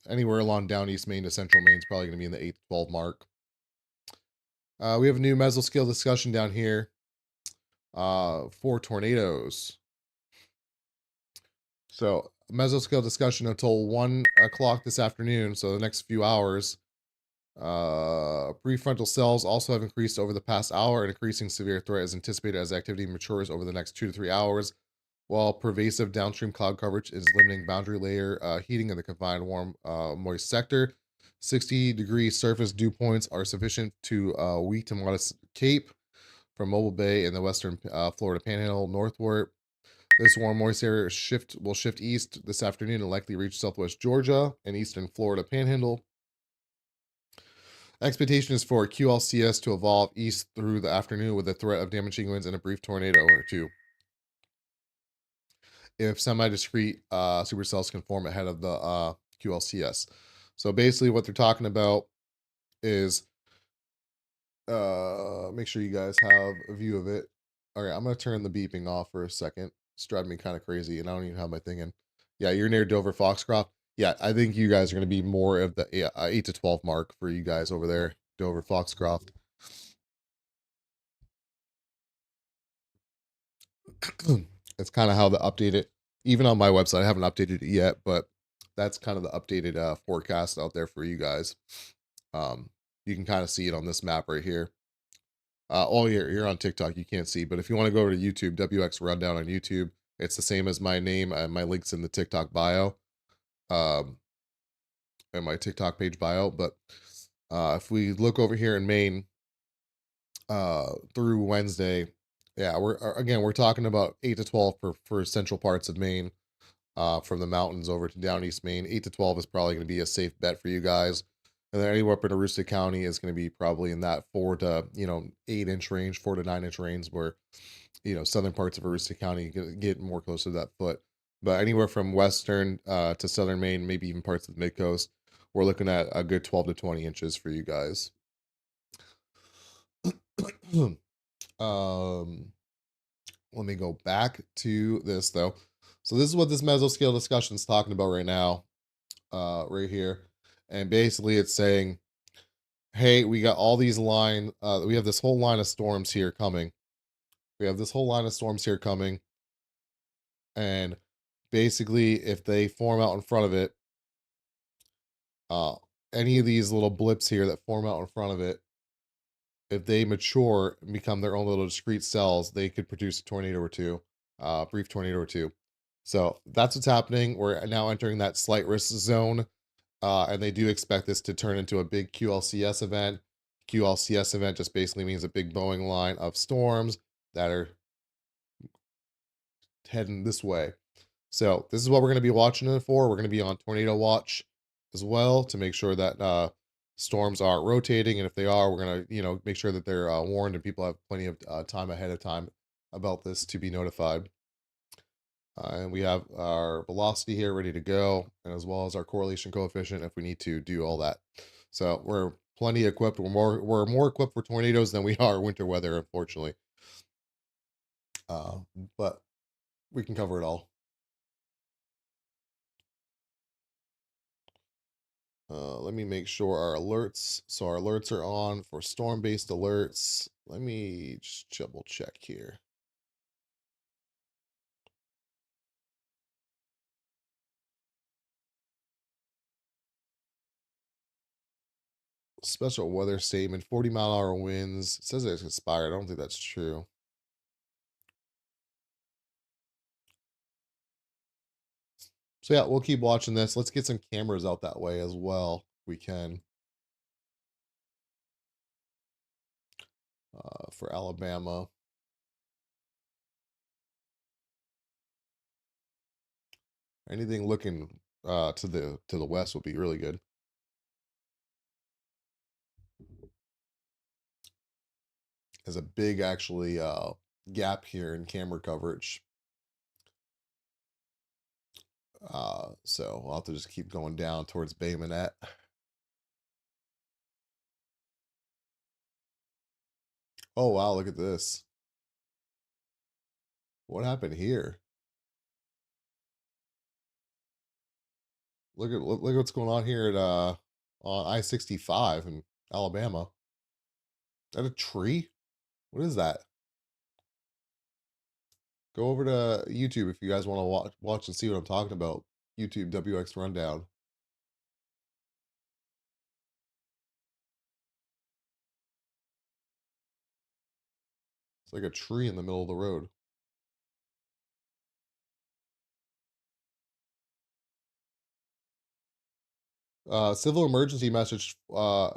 anywhere along down East Maine to Central Maine is probably going to be in the 8 to 12 mark. We have a new mesoscale discussion down here for tornadoes. So mesoscale discussion until 1 o'clock this afternoon. So the next few hours. Prefrontal cells also have increased over the past hour. An increasing severe threat is anticipated as activity matures over the next 2 to 3 hours. While pervasive downstream cloud coverage is limiting boundary layer heating in the confined warm moist sector. 60-degree surface dew points are sufficient to weak to modest Cape from Mobile Bay in the western Florida Panhandle northward. This warm moist area will shift east this afternoon and likely reach southwest Georgia and eastern Florida Panhandle. Expectation is for QLCS to evolve east through the afternoon with a threat of damaging winds and a brief tornado or two. If semi-discrete supercells can form ahead of the QLCS. So basically what they're talking about is make sure you guys have a view of it. All right, I'm gonna turn the beeping off for a second. It's driving me kind of crazy, and I don't even have my thing in. Yeah, you're near Dover Foxcroft. Yeah, I think you guys are gonna be more of the 8 to 12 mark for you guys over there, Dover Foxcroft. It's kind of how the updated, even on my website, I haven't updated it yet, but that's kind of the updated forecast out there for you guys. You can kind of see it on this map right here. Oh, you're on TikTok, you can't see, but if you want to go over to YouTube, WX Rundown on YouTube, it's the same as my name and my links in the TikTok bio, and my TikTok page bio. But If we look over here in Maine, through Wednesday, yeah, we're talking about 8 to 12 for central parts of Maine. From the mountains over to down East Maine. 8 to 12 is probably going to be a safe bet for you guys. And then anywhere up in Aroostook County is going to be probably in that 4 to 8 inch range, 4 to 9 inch range, where southern parts of Aroostook County get more close to that foot. But anywhere from western to southern Maine, maybe even parts of the mid coast, we're looking at a good 12 to 20 inches for you guys. um, Let me go back to this though. So this is what this mesoscale discussion is talking about right now, right here, and basically it's saying, hey, we got all these we have this whole line of storms here coming. We have this whole line of storms here coming, and basically, if they form out in front of it, uh, any of these little blips here that form out in front of it, if they mature and become their own little discrete cells, they could produce a tornado or two, brief tornado or two. So that's what's happening. We're now entering that slight risk zone, and they do expect this to turn into a big QLCS event. QLCS event just basically means a big Boeing line of storms that are heading this way. So this is what we're going to be watching it for. We're going to be on tornado watch as well to make sure that storms are rotating, and if they are, we're going to make sure that they're warned and people have plenty of time ahead of time about this to be notified. And we have our velocity here ready to go, and as well as our correlation coefficient if we need to do all that. So we're plenty equipped. We're more equipped for tornadoes than we are winter weather, unfortunately. Uh, but we can cover it all. Let me make sure our alerts. So our alerts are on for storm-based alerts. Let me just double check here. Special weather statement: 40-mile-an-hour winds. It says it's expired. I don't think that's true. So yeah, we'll keep watching this. Let's get some cameras out that way as well. If we can, for Alabama. Anything looking to the west would be really good. There's a big actually gap here in camera coverage. So we'll have to just keep going down towards Bay Minette. Oh wow, look at this. What happened here? Look what's going on here at on I-65 in Alabama. Is that a tree? What is that? Go over to YouTube if you guys want to watch and see what I'm talking about. YouTube WX Rundown. It's like a tree in the middle of the road. Civil emergency message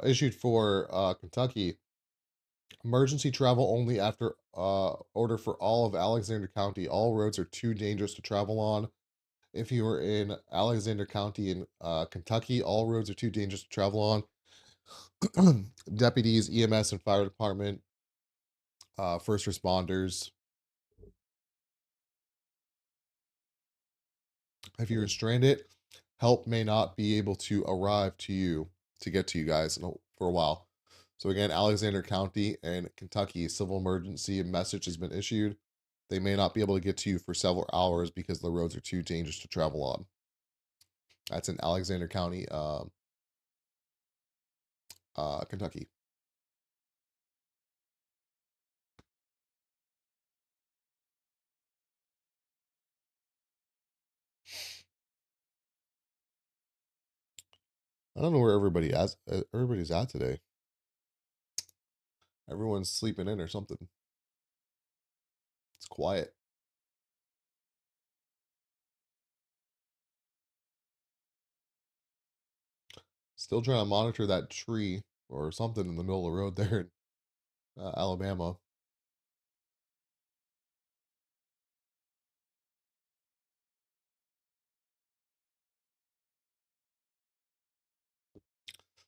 issued for Kentucky. Emergency travel only after order for all of Alexander County. All roads are too dangerous to travel on. If you are in Alexander County in Kentucky, all roads are too dangerous to travel on. Deputies, EMS, and fire department, first responders. If you're stranded, help may not be able to arrive to get to you guys for a while. So again, Alexander County and Kentucky, civil emergency message has been issued. They may not be able to get to you for several hours because the roads are too dangerous to travel on. That's in Alexander County, Kentucky. I don't know where everybody's at today. Everyone's sleeping in or something. It's quiet. Still trying to monitor that tree or something in the middle of the road there in Alabama.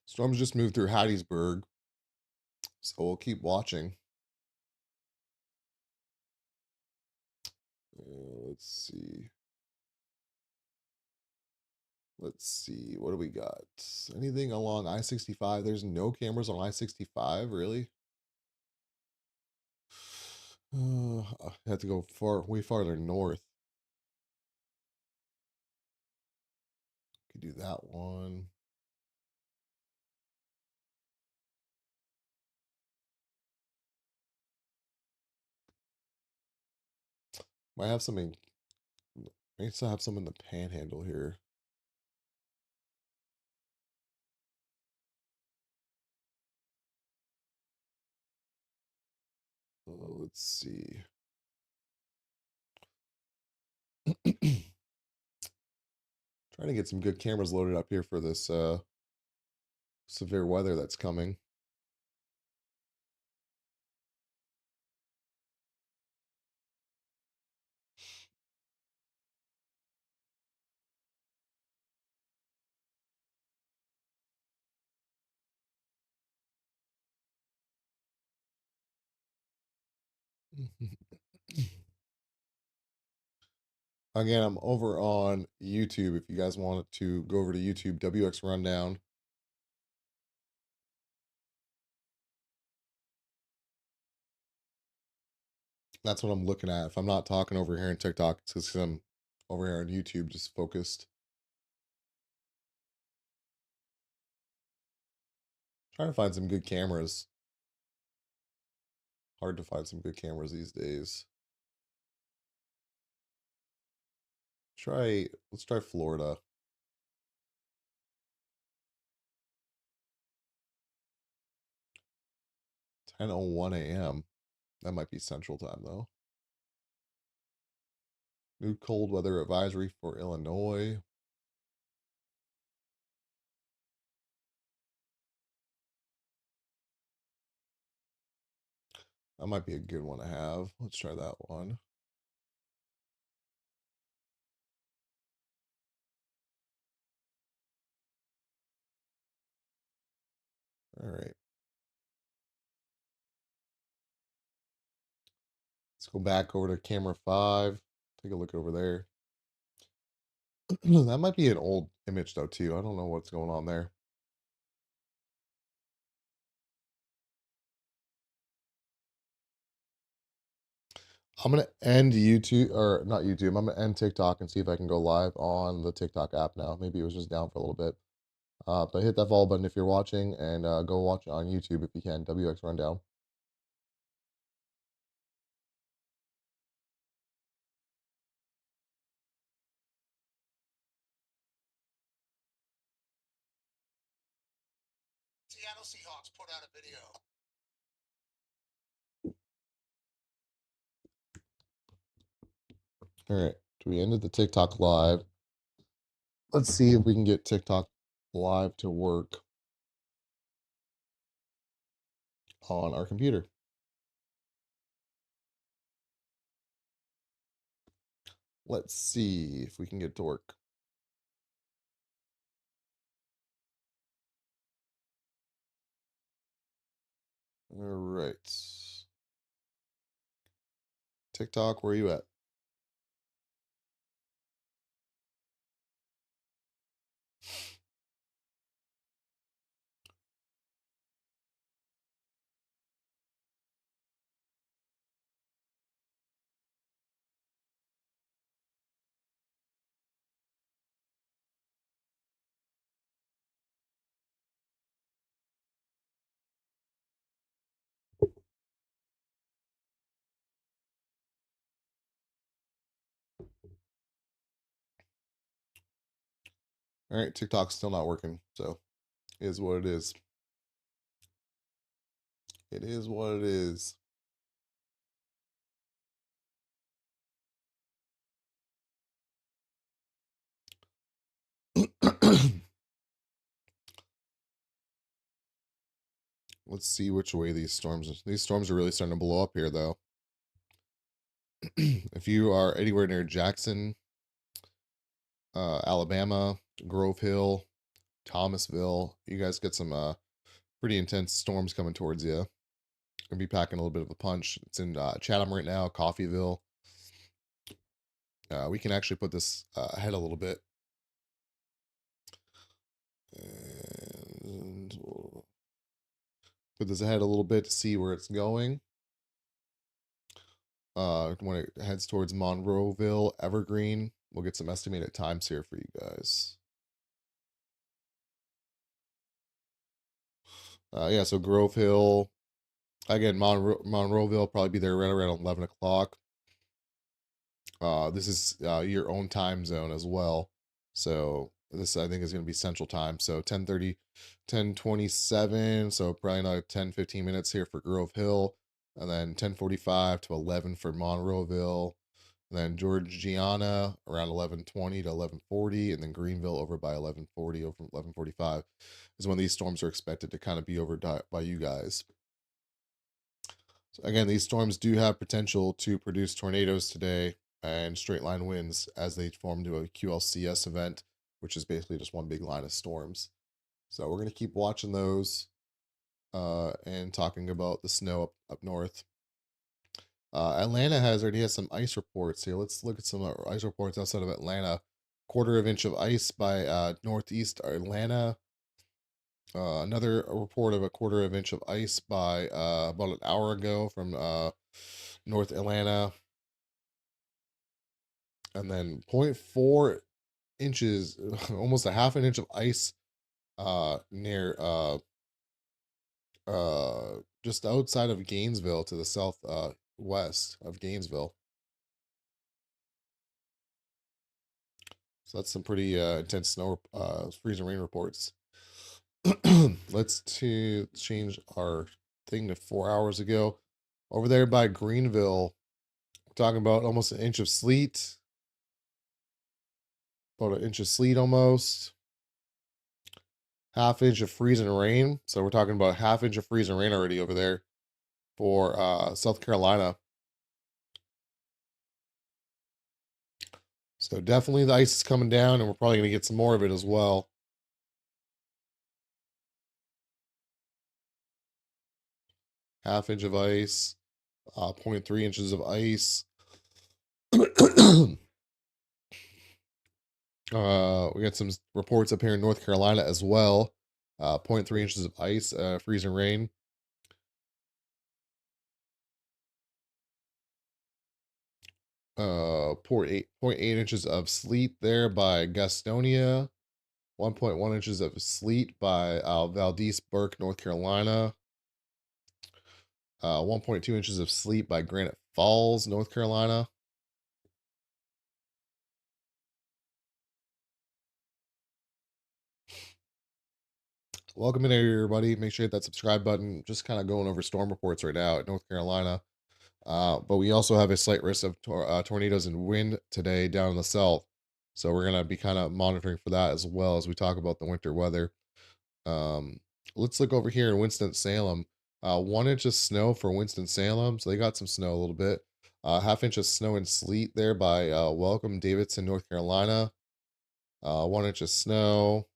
Storms just moved through Hattiesburg, so we'll keep watching. Let's see. Let's see. What do we got? Anything along I-65? There's no cameras on I-65, really? I have to go way farther north. Could do that one. Might have something. Might still have some in the Panhandle here. Let's see. Trying to get some good cameras loaded up here for this severe weather that's coming. Again, I'm over on YouTube. If you guys wanted to go over to YouTube, WX Rundown. That's what I'm looking at. If I'm not talking over here in TikTok, it's because I'm over here on YouTube just focused. Trying to find some good cameras. Hard to find some good cameras these days. Let's try Florida. 10:01 a.m. That might be Central Time though. New cold weather advisory for Illinois. That might be a good one to have. Let's try that one. All right. Let's go back over to camera 5. Take a look over there. That might be an old image though too. I don't know what's going on there. I'm gonna end YouTube, or not YouTube. I'm gonna end TikTok and see if I can go live on the TikTok app now. Maybe it was just down for a little bit. But hit that follow button if you're watching, and go watch it on YouTube if you can. WX Rundown. Seattle Seahawks put out a video. All right, we ended the TikTok live. Let's see if we can get TikTok live to work on our computer. Let's see if we can get it to work. All right. TikTok, where are you at? All right, TikTok's still not working, so it is what it is. It is what it is. Let's see which way these storms are really starting to blow up here, though. If you are anywhere near Jackson, Alabama, Grove Hill, Thomasville, you guys get some pretty intense storms coming towards you. Gonna be packing a little bit of a punch. It's in Chatham right now, Coffeeville. We can actually put this ahead a little bit. And we'll put this ahead a little bit to see where it's going. When it heads towards Monroeville, Evergreen, we'll get some estimated times here for you guys. Yeah, so Grove Hill, again, Monroeville probably be there right around 11 o'clock. This is your own time zone as well. So this I think is going to be central time. So 10:30, 10:27. So probably another 10, 15 minutes here for Grove Hill. And then 10:45 to 11 for Monroeville. And then Georgiana around 11:20 to 11:40. And then Greenville over by 11:40, over 11:45 is when these storms are expected to kind of be over by you guys. So again, these storms do have potential to produce tornadoes today and straight line winds as they form to a QLCS event, which is basically just one big line of storms. So we're going to keep watching those and talking about the snow up north. Atlanta already has some ice reports here. Let's look at some ice reports outside of Atlanta. Quarter of inch of ice by northeast Atlanta. Another report of a quarter of inch of ice by about an hour ago from North Atlanta. And then 0.4 inches, almost a half an inch of ice near just outside of Gainesville to the south west of Gainesville. So that's some pretty intense snow freezing rain reports. Let's change our thing to 4 hours ago. Over there by Greenville, we're talking about almost an inch of sleet. About an inch of sleet almost. Half inch of freezing rain. So we're talking about half inch of freezing rain already over there for South Carolina. So definitely the ice is coming down, and we're probably going to get some more of it as well. Half inch of ice, 0.3 inches of ice. We got some reports up here in North Carolina as well. 0.3 inches of ice, freezing rain. .8 inches of sleet there by Gastonia. 1.1 inches of sleet by Valdez Burke, North Carolina. 1.2 inches of sleet by Granite Falls, North Carolina. Welcome in, everybody. Make sure you hit that subscribe button. Just kind of going over storm reports right now at North Carolina. But we also have a slight risk of tornadoes and wind today down in the south. So we're going to be kind of monitoring for that as well as we talk about the winter weather. Let's look over here in Winston-Salem. 1 inch of snow for Winston-Salem. So they got some snow a little bit. Half inch of snow and sleet there by Welcome, Davidson, North Carolina. 1 inch of snow.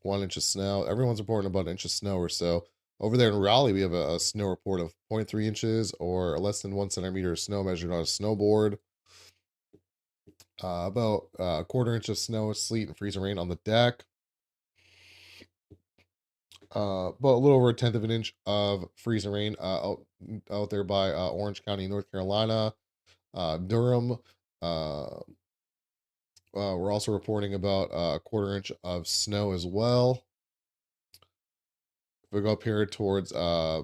1 inch of snow. Everyone's reporting about an inch of snow or so. Over there in Raleigh, we have a snow report of 0.3 inches or less than 1 centimeter of snow measured on a snowboard. About a quarter inch of snow, sleet, and freezing rain on the deck. But a little over a tenth of an inch of freezing rain out there by Orange County, North Carolina. Durham. We're also reporting about a quarter inch of snow as well. If we go up here towards uh,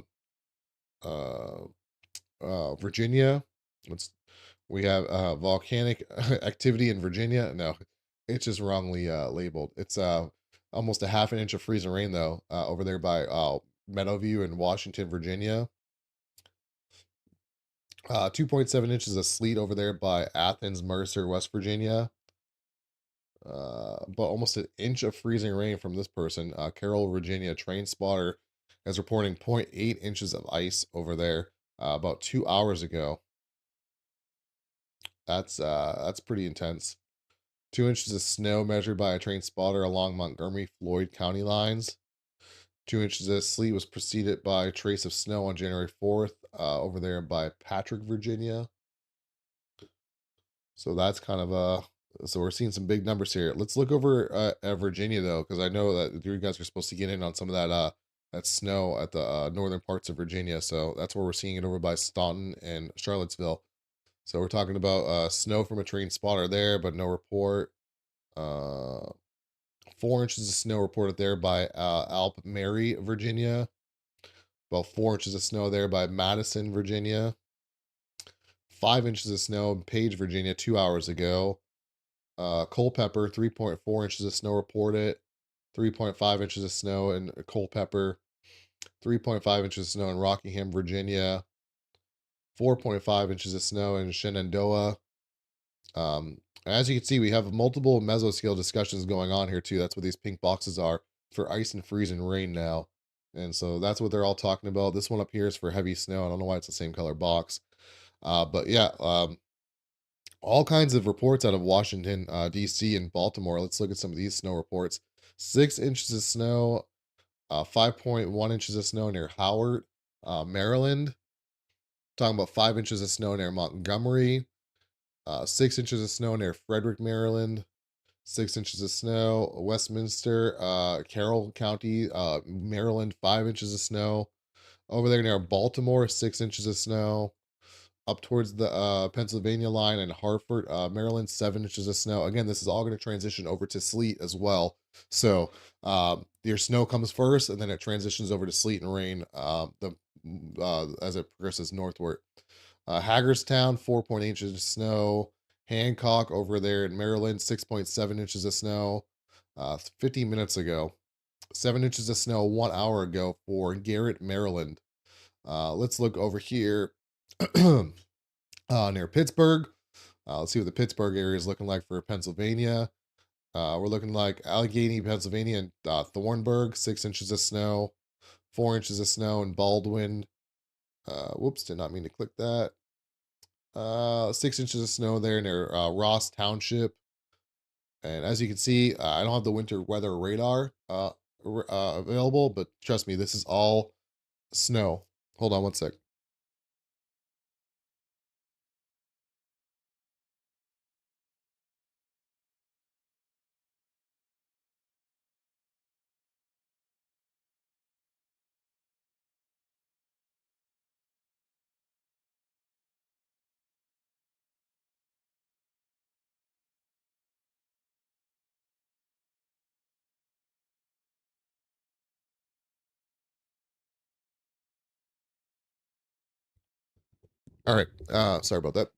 Virginia, we have volcanic activity in Virginia. No, it's just wrongly labeled. It's almost a half an inch of freezing rain though over there by Meadowview in Washington, Virginia. 2.7 inches of sleet over there by Athens, Mercer, West Virginia. But almost an inch of freezing rain from this person, Carroll, Virginia, train spotter. is reporting zero point 0.8 inches of ice over there about 2 hours ago. That's pretty intense. 2 inches of snow measured by a train spotter along Montgomery Floyd County lines. 2 inches of sleet was preceded by a trace of snow on January 4th over there by Patrick, Virginia. So that's kind of so we're seeing some big numbers here. Let's look over at Virginia though, because I know that you guys are supposed to get in on some of that snow at the northern parts of Virginia. So that's where we're seeing it over by Staunton and Charlottesville. So we're talking about snow from a train spotter there, but no report. Uh, 4 inches of snow reported there by Alp Mary, Virginia. About 4 inches of snow there by Madison, Virginia. 5 inches of snow in Page, Virginia, 2 hours ago. Culpeper, 3.4 inches of snow reported. 3.5 inches of snow in Culpeper. 3.5 inches of snow in Rockingham, Virginia. 4.5 inches of snow in Shenandoah. As you can see, we have multiple mesoscale discussions going on here too. That's what these pink boxes are for ice and freeze and rain now. And so that's what they're all talking about. This one up here is for heavy snow. I don't know why it's the same color box. But yeah, all kinds of reports out of Washington, D.C. and Baltimore. Let's look at some of these snow reports. 6 inches of snow, 5.1 inches of snow near Howard, Maryland. Talking about 5 inches of snow near Montgomery. 6 inches of snow near Frederick, Maryland. 6 inches of snow, Westminster, Carroll County, Maryland. 5 inches of snow. Over there near Baltimore, 6 inches of snow. Up towards the Pennsylvania line and Hartford, Maryland, 7 inches of snow. Again, this is all going to transition over to sleet as well. So your snow comes first, and then it transitions over to sleet and rain as it progresses northward. Hagerstown, 4.8 inches of snow. Hancock over there in Maryland, 6.7 inches of snow 15 minutes ago. 7 inches of snow 1 hour ago for Garrett, Maryland. Let's look over here near Pittsburgh. Let's see what the Pittsburgh area is looking like for Pennsylvania. We're looking like Allegheny, Pennsylvania, and Thornburg, 6 inches of snow. 4 inches of snow in Baldwin. Whoops, did not mean to click that. 6 inches of snow there near Ross Township. And as you can see, I don't have the winter weather radar available, but trust me, this is all snow. Hold on one sec. All right. Sorry about that.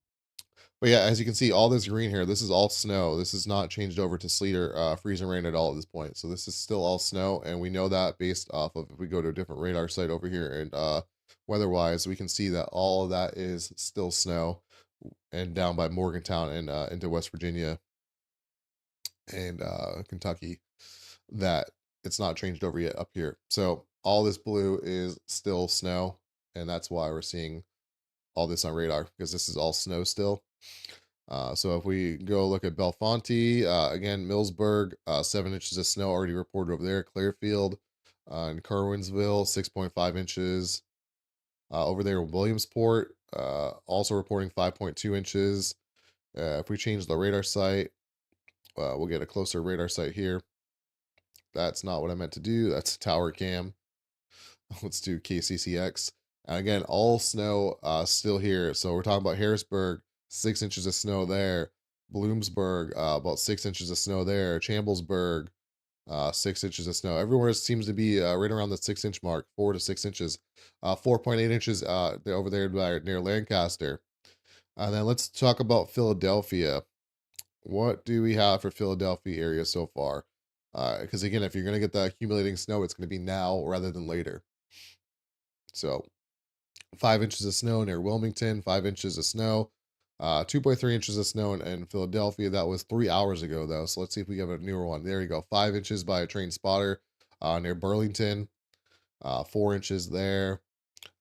But yeah, as you can see, all this green here, this is all snow. This is not changed over to sleet or freeze and rain at all at this point. So this is still all snow, and we know that based off of if we go to a different radar site over here and weather-wise, we can see that all of that is still snow and down by Morgantown and into West Virginia and Kentucky, that it's not changed over yet up here. So all this blue is still snow, and that's why we're seeing all this on radar, because this is all snow still. So if we go look at Belfonte, again, Millsburg, 7 inches of snow already reported over there. Clearfield and Kerwinsville, 6.5 inches. Over there in Williamsport, also reporting 5.2 inches. If we change the radar site, we'll get a closer radar site here. That's not what I meant to do. That's tower cam. Let's do KCCX. And again, all snow still here. So we're talking about Harrisburg, 6 inches of snow there. Bloomsburg, about 6 inches of snow there. Chamblesburg, 6 inches of snow. Everywhere seems to be right around the 6 inch mark, 4 to 6 inches. 4.8 inches over there near Lancaster. And then let's talk about Philadelphia. What do we have for Philadelphia area so far? Because again, if you're going to get the accumulating snow, it's going to be now rather than later. So 5 inches of snow near Wilmington, 5 inches of snow, 2.3 inches of snow in Philadelphia. That was 3 hours ago, though. So let's see if we have a newer one. There you go. 5 inches by a train spotter near Burlington. 4 inches there.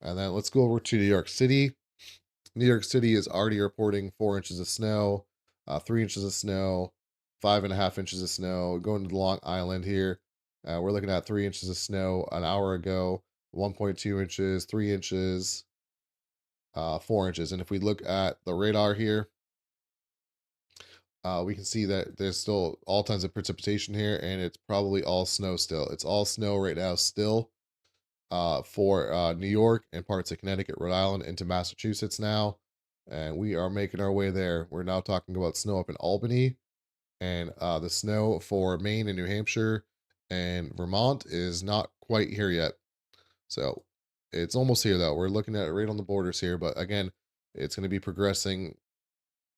And then let's go over to New York City. New York City is already reporting 4 inches of snow, 3 inches of snow, 5.5 inches of snow. Going to Long Island here, we're looking at 3 inches of snow an hour ago, 1.2 inches, 3 inches, 4 inches. And if we look at the radar here, we can see that there's still all tons of precipitation here, and it's probably all snow still. It's all snow right now still for New York and parts of Connecticut, Rhode Island, into Massachusetts now. And we are making our way there. We're now talking about snow up in Albany, and the snow for Maine and New Hampshire and Vermont is not quite here yet. So it's almost here, though. We're looking at it right on the borders here. But again, it's going to be progressing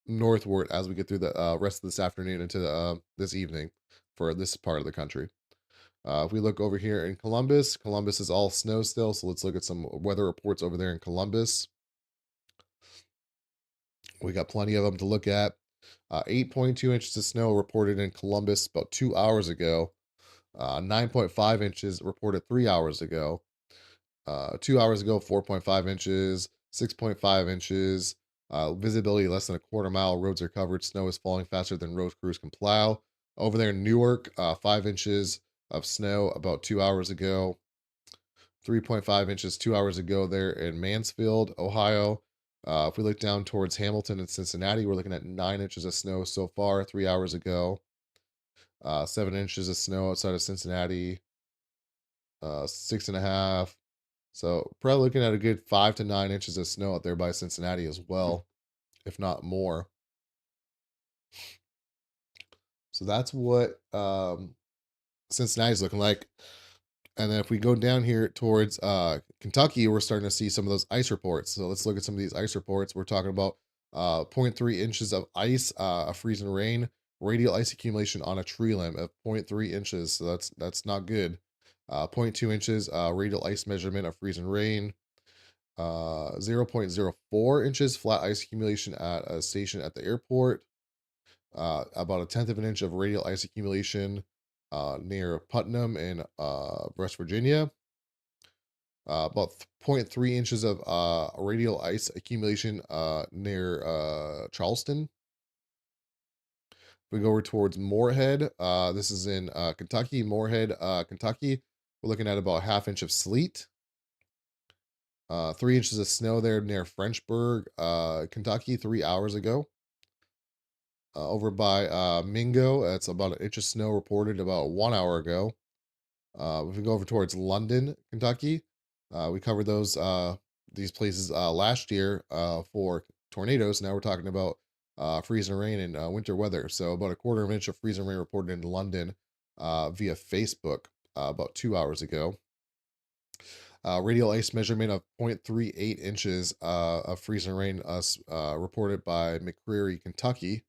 northward as we get through the rest of this afternoon into this evening for this part of the country. If we look over here in Columbus, Columbus is all snow still. So let's look at some weather reports over there in Columbus. We got plenty of them to look at. 8.2 inches of snow reported in Columbus about 2 hours ago. 9.5 inches reported 3 hours ago. 2 hours ago, 4.5 inches, 6.5 inches. Visibility less than a quarter mile. Roads are covered. Snow is falling faster than road crews can plow. Over there in Newark, 5 inches of snow about 2 hours ago. 3.5 inches 2 hours ago there in Mansfield, Ohio. If we look down towards Hamilton and Cincinnati, we're looking at 9 inches of snow so far 3 hours ago. 7 inches of snow outside of Cincinnati. 6.5. So probably looking at a good 5 to 9 inches of snow out there by Cincinnati as well, if not more. So that's what Cincinnati's looking like. And then if we go down here towards Kentucky, we're starting to see some of those ice reports. So let's look at some of these ice reports. We're talking about zero point 0.3 inches of ice, a freezing rain, radial ice accumulation on a tree limb of 0.3 inches. So that's not good. 0.2 inches radial ice measurement of freezing rain. 0.04 inches flat ice accumulation at a station at the airport. About a tenth of an inch of radial ice accumulation near Putnam in West Virginia. About 0.3 inches of radial ice accumulation near Charleston. We go over towards Moorhead. This is in Kentucky, Moorhead, Kentucky. We're looking at about ½ inch of sleet. 3 inches of snow there near Frenchburg, Kentucky, 3 hours ago. Over by Mingo, that's about an inch of snow reported about 1 hour ago. If we go over towards London, Kentucky, we covered these places last year for tornadoes. Now we're talking about freezing rain and winter weather. So about a quarter of an inch of freezing rain reported in London via Facebook about 2 hours ago. Radial ice measurement of 0.38 inches of freezing rain reported by McCreary, Kentucky.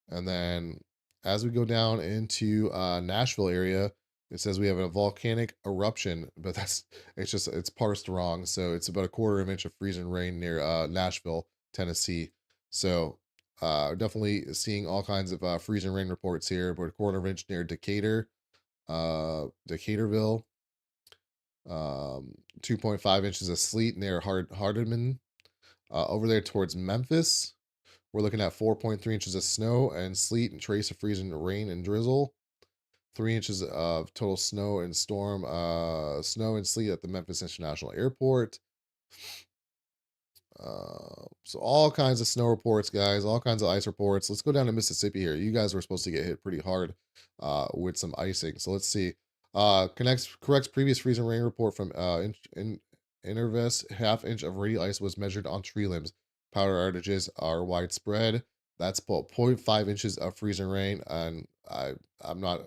And then as we go down into Nashville area, it says we have a volcanic eruption, but it's parsed wrong. So it's about a quarter of an inch of freezing rain near Nashville, Tennessee. So definitely seeing all kinds of freezing rain reports here, but a quarter of an inch near Decatur, Decaturville. 2.5 inches of sleet near Hardeman. Over there towards Memphis, we're looking at 4.3 inches of snow and sleet and trace of freezing rain and drizzle. 3 inches of total snow and snow and sleet at the Memphis International Airport. So all kinds of snow reports, guys, all kinds of ice reports. Let's go down to Mississippi here. You guys were supposed to get hit pretty hard with some icing. So let's see. Corrects previous freezing rain report from Intervest. ½ inch of radial ice was measured on tree limbs. Power outages are widespread. That's about 0.5 inches of freezing rain. And I'm not,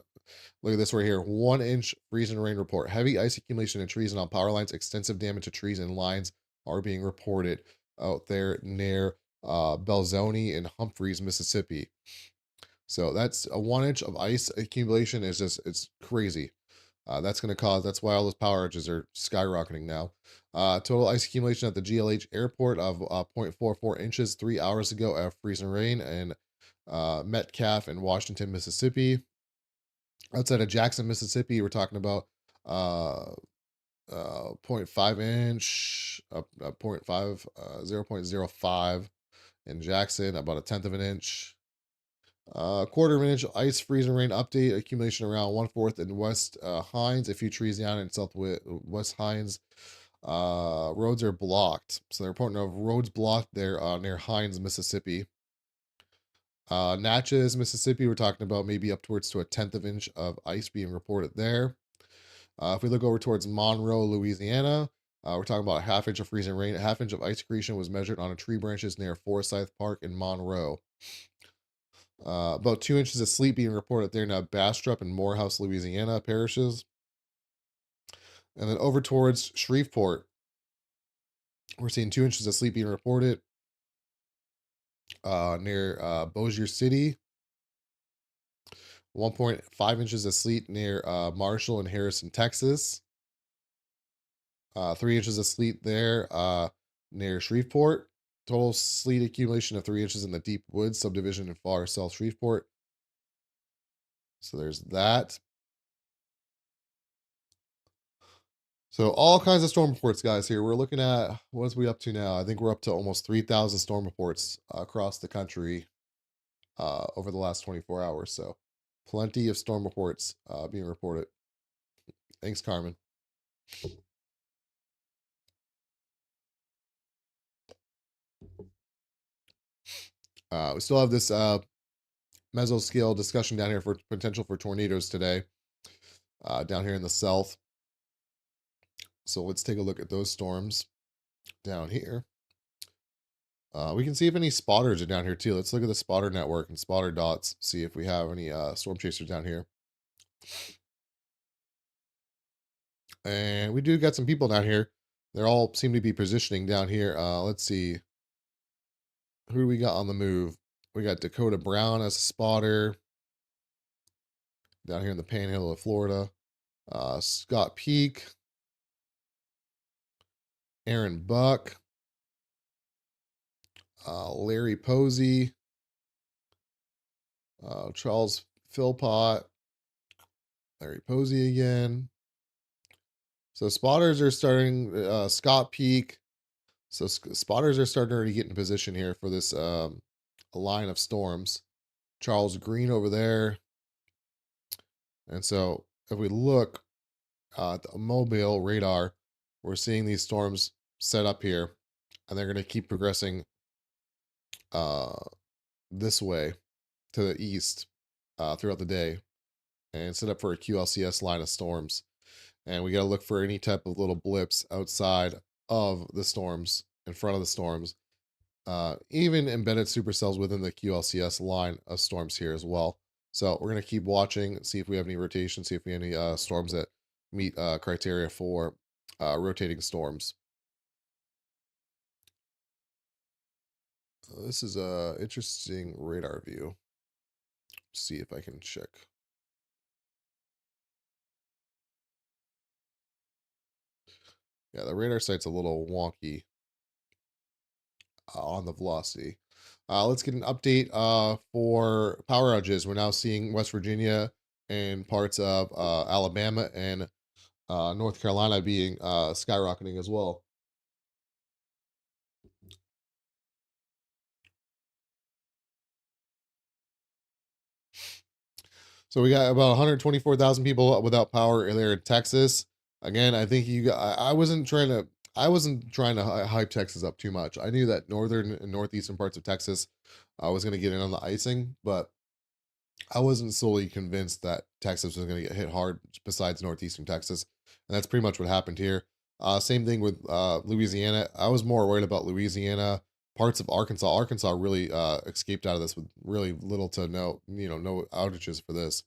look at this right here. 1 inch freezing rain report. Heavy ice accumulation in trees and on power lines. Extensive damage to trees and lines are being reported out there near Belzoni and Humphreys, Mississippi. So that's a 1 inch of ice accumulation is it's crazy. That's why all those power outages are skyrocketing now. Total ice accumulation at the GLH airport of 0.44 inches 3 hours ago of freezing rain and Metcalf in Washington, Mississippi. Outside of Jackson, Mississippi, we're talking about Point 0.5 inch, a point 0.5, 0.05 in Jackson, about a tenth of an inch. Quarter of an inch ice freezing rain update, accumulation around 1/4 in West Hines, a few trees down in West Hines. Roads are blocked. So they're reporting of roads blocked there near Hines, Mississippi. Natchez, Mississippi, we're talking about maybe up towards to a tenth of inch of ice being reported there. If we look over towards Monroe, Louisiana, we're talking about a half inch of freezing rain. A half inch of ice accretion was measured on a tree branches near Forsyth Park in Monroe. About 2 inches of sleet being reported there now Bastrop and Morehouse, Louisiana parishes. And then over towards Shreveport, we're seeing 2 inches of sleet being reported near Bossier City. 1.5 inches of sleet near Marshall and Harrison, Texas. 3 inches of sleet there near Shreveport. Total sleet accumulation of 3 inches in the Deep Woods subdivision in far South Shreveport. So there's that. So all kinds of storm reports, guys. Here we're looking at what is we up to now? I think we're up to almost 3,000 storm reports across the country over the last 24 hours. So plenty of storm reports being reported. Thanks, Carmen. We still have this mesoscale discussion down here for potential for tornadoes today, down here in the south. So let's take a look at those storms down here. We can see if any spotters are down here too. Let's look at the spotter network and spotter dots, see if we have any storm chasers down here. And we do got some people down here. They all seem to be positioning down here. Let's see. Who do we got on the move? We got Dakota Brown as a spotter down here in the panhandle of Florida. Scott Peak. Aaron Buck. Larry Posey. Charles Philpott. Larry Posey again. So spotters are starting, Scott Peak. So spotters are starting to already get in position here for this line of storms. Charles Green over there. And so if we look at the mobile radar, we're seeing these storms set up here, and they're going to keep progressing this way to the east throughout the day and set up for a QLCS line of storms. And we got to look for any type of little blips outside of the storms, in front of the storms, even embedded supercells within the QLCS line of storms here as well. So we're going to keep watching, see if we have any rotation, see if we have any storms that meet criteria for rotating storms. This is a interesting radar view. See if I can check. Yeah, the radar site's a little wonky on the velocity. Let's get an update for power outages. We're now seeing West Virginia and parts of Alabama and North Carolina being skyrocketing as well. So we got about 124,000 people without power there in Texas. Again, I think I wasn't trying to hype Texas up too much. I knew that northern and northeastern parts of Texas was going to get in on the icing, but I wasn't solely convinced that Texas was going to get hit hard besides northeastern Texas. And that's pretty much what happened here. Same thing with Louisiana. I was more worried about Louisiana, parts of Arkansas. Arkansas really escaped out of this with really little to no outages for this.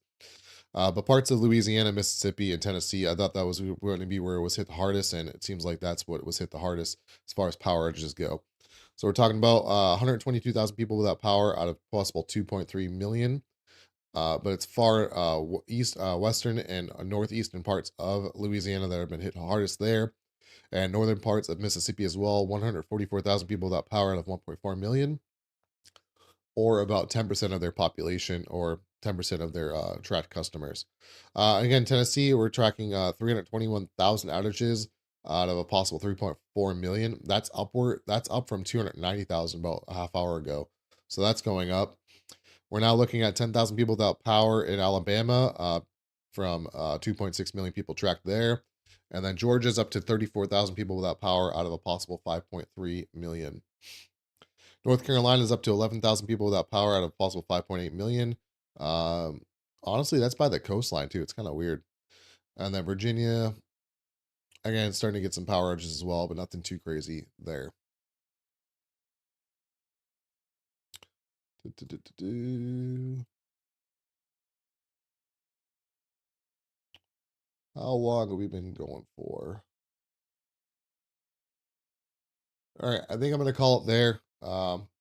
But parts of Louisiana, Mississippi, and Tennessee, I thought that was going to be where it was hit the hardest, and it seems like that's what was hit the hardest as far as power outages go. So we're talking about 122,000 people without power out of possible 2.3 million. But it's far western and northeastern parts of Louisiana that have been hit hardest there, and northern parts of Mississippi as well. 144,000 people without power out of 1.4 million, or about 10% of their population, or 10% of their tracked customers. Again, Tennessee, we're tracking 321,000 outages out of a possible 3.4 million. That's upward. That's up from 290,000 about a half hour ago. So that's going up. We're now looking at 10,000 people without power in Alabama, from 2.6 million people tracked there. And then Georgia's up to 34,000 people without power out of a possible 5.3 million. North Carolina is up to 11,000 people without power out of a possible 5.8 million. Um, Honestly, that's by the coastline too. It's kind of weird. And then Virginia, again, starting to get some power outages as well, but nothing too crazy there. Do-do-do-do-do. How long have we been going for? All right, I think I'm going to call it there.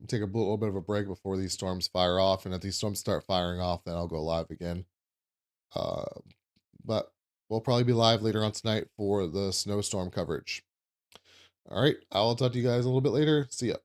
Take a little bit of a break before these storms fire off, and if these storms start firing off, then I'll go live again. Uh, but we'll probably be live later on tonight for the snowstorm coverage. All right, I will talk to you guys a little bit later. See ya.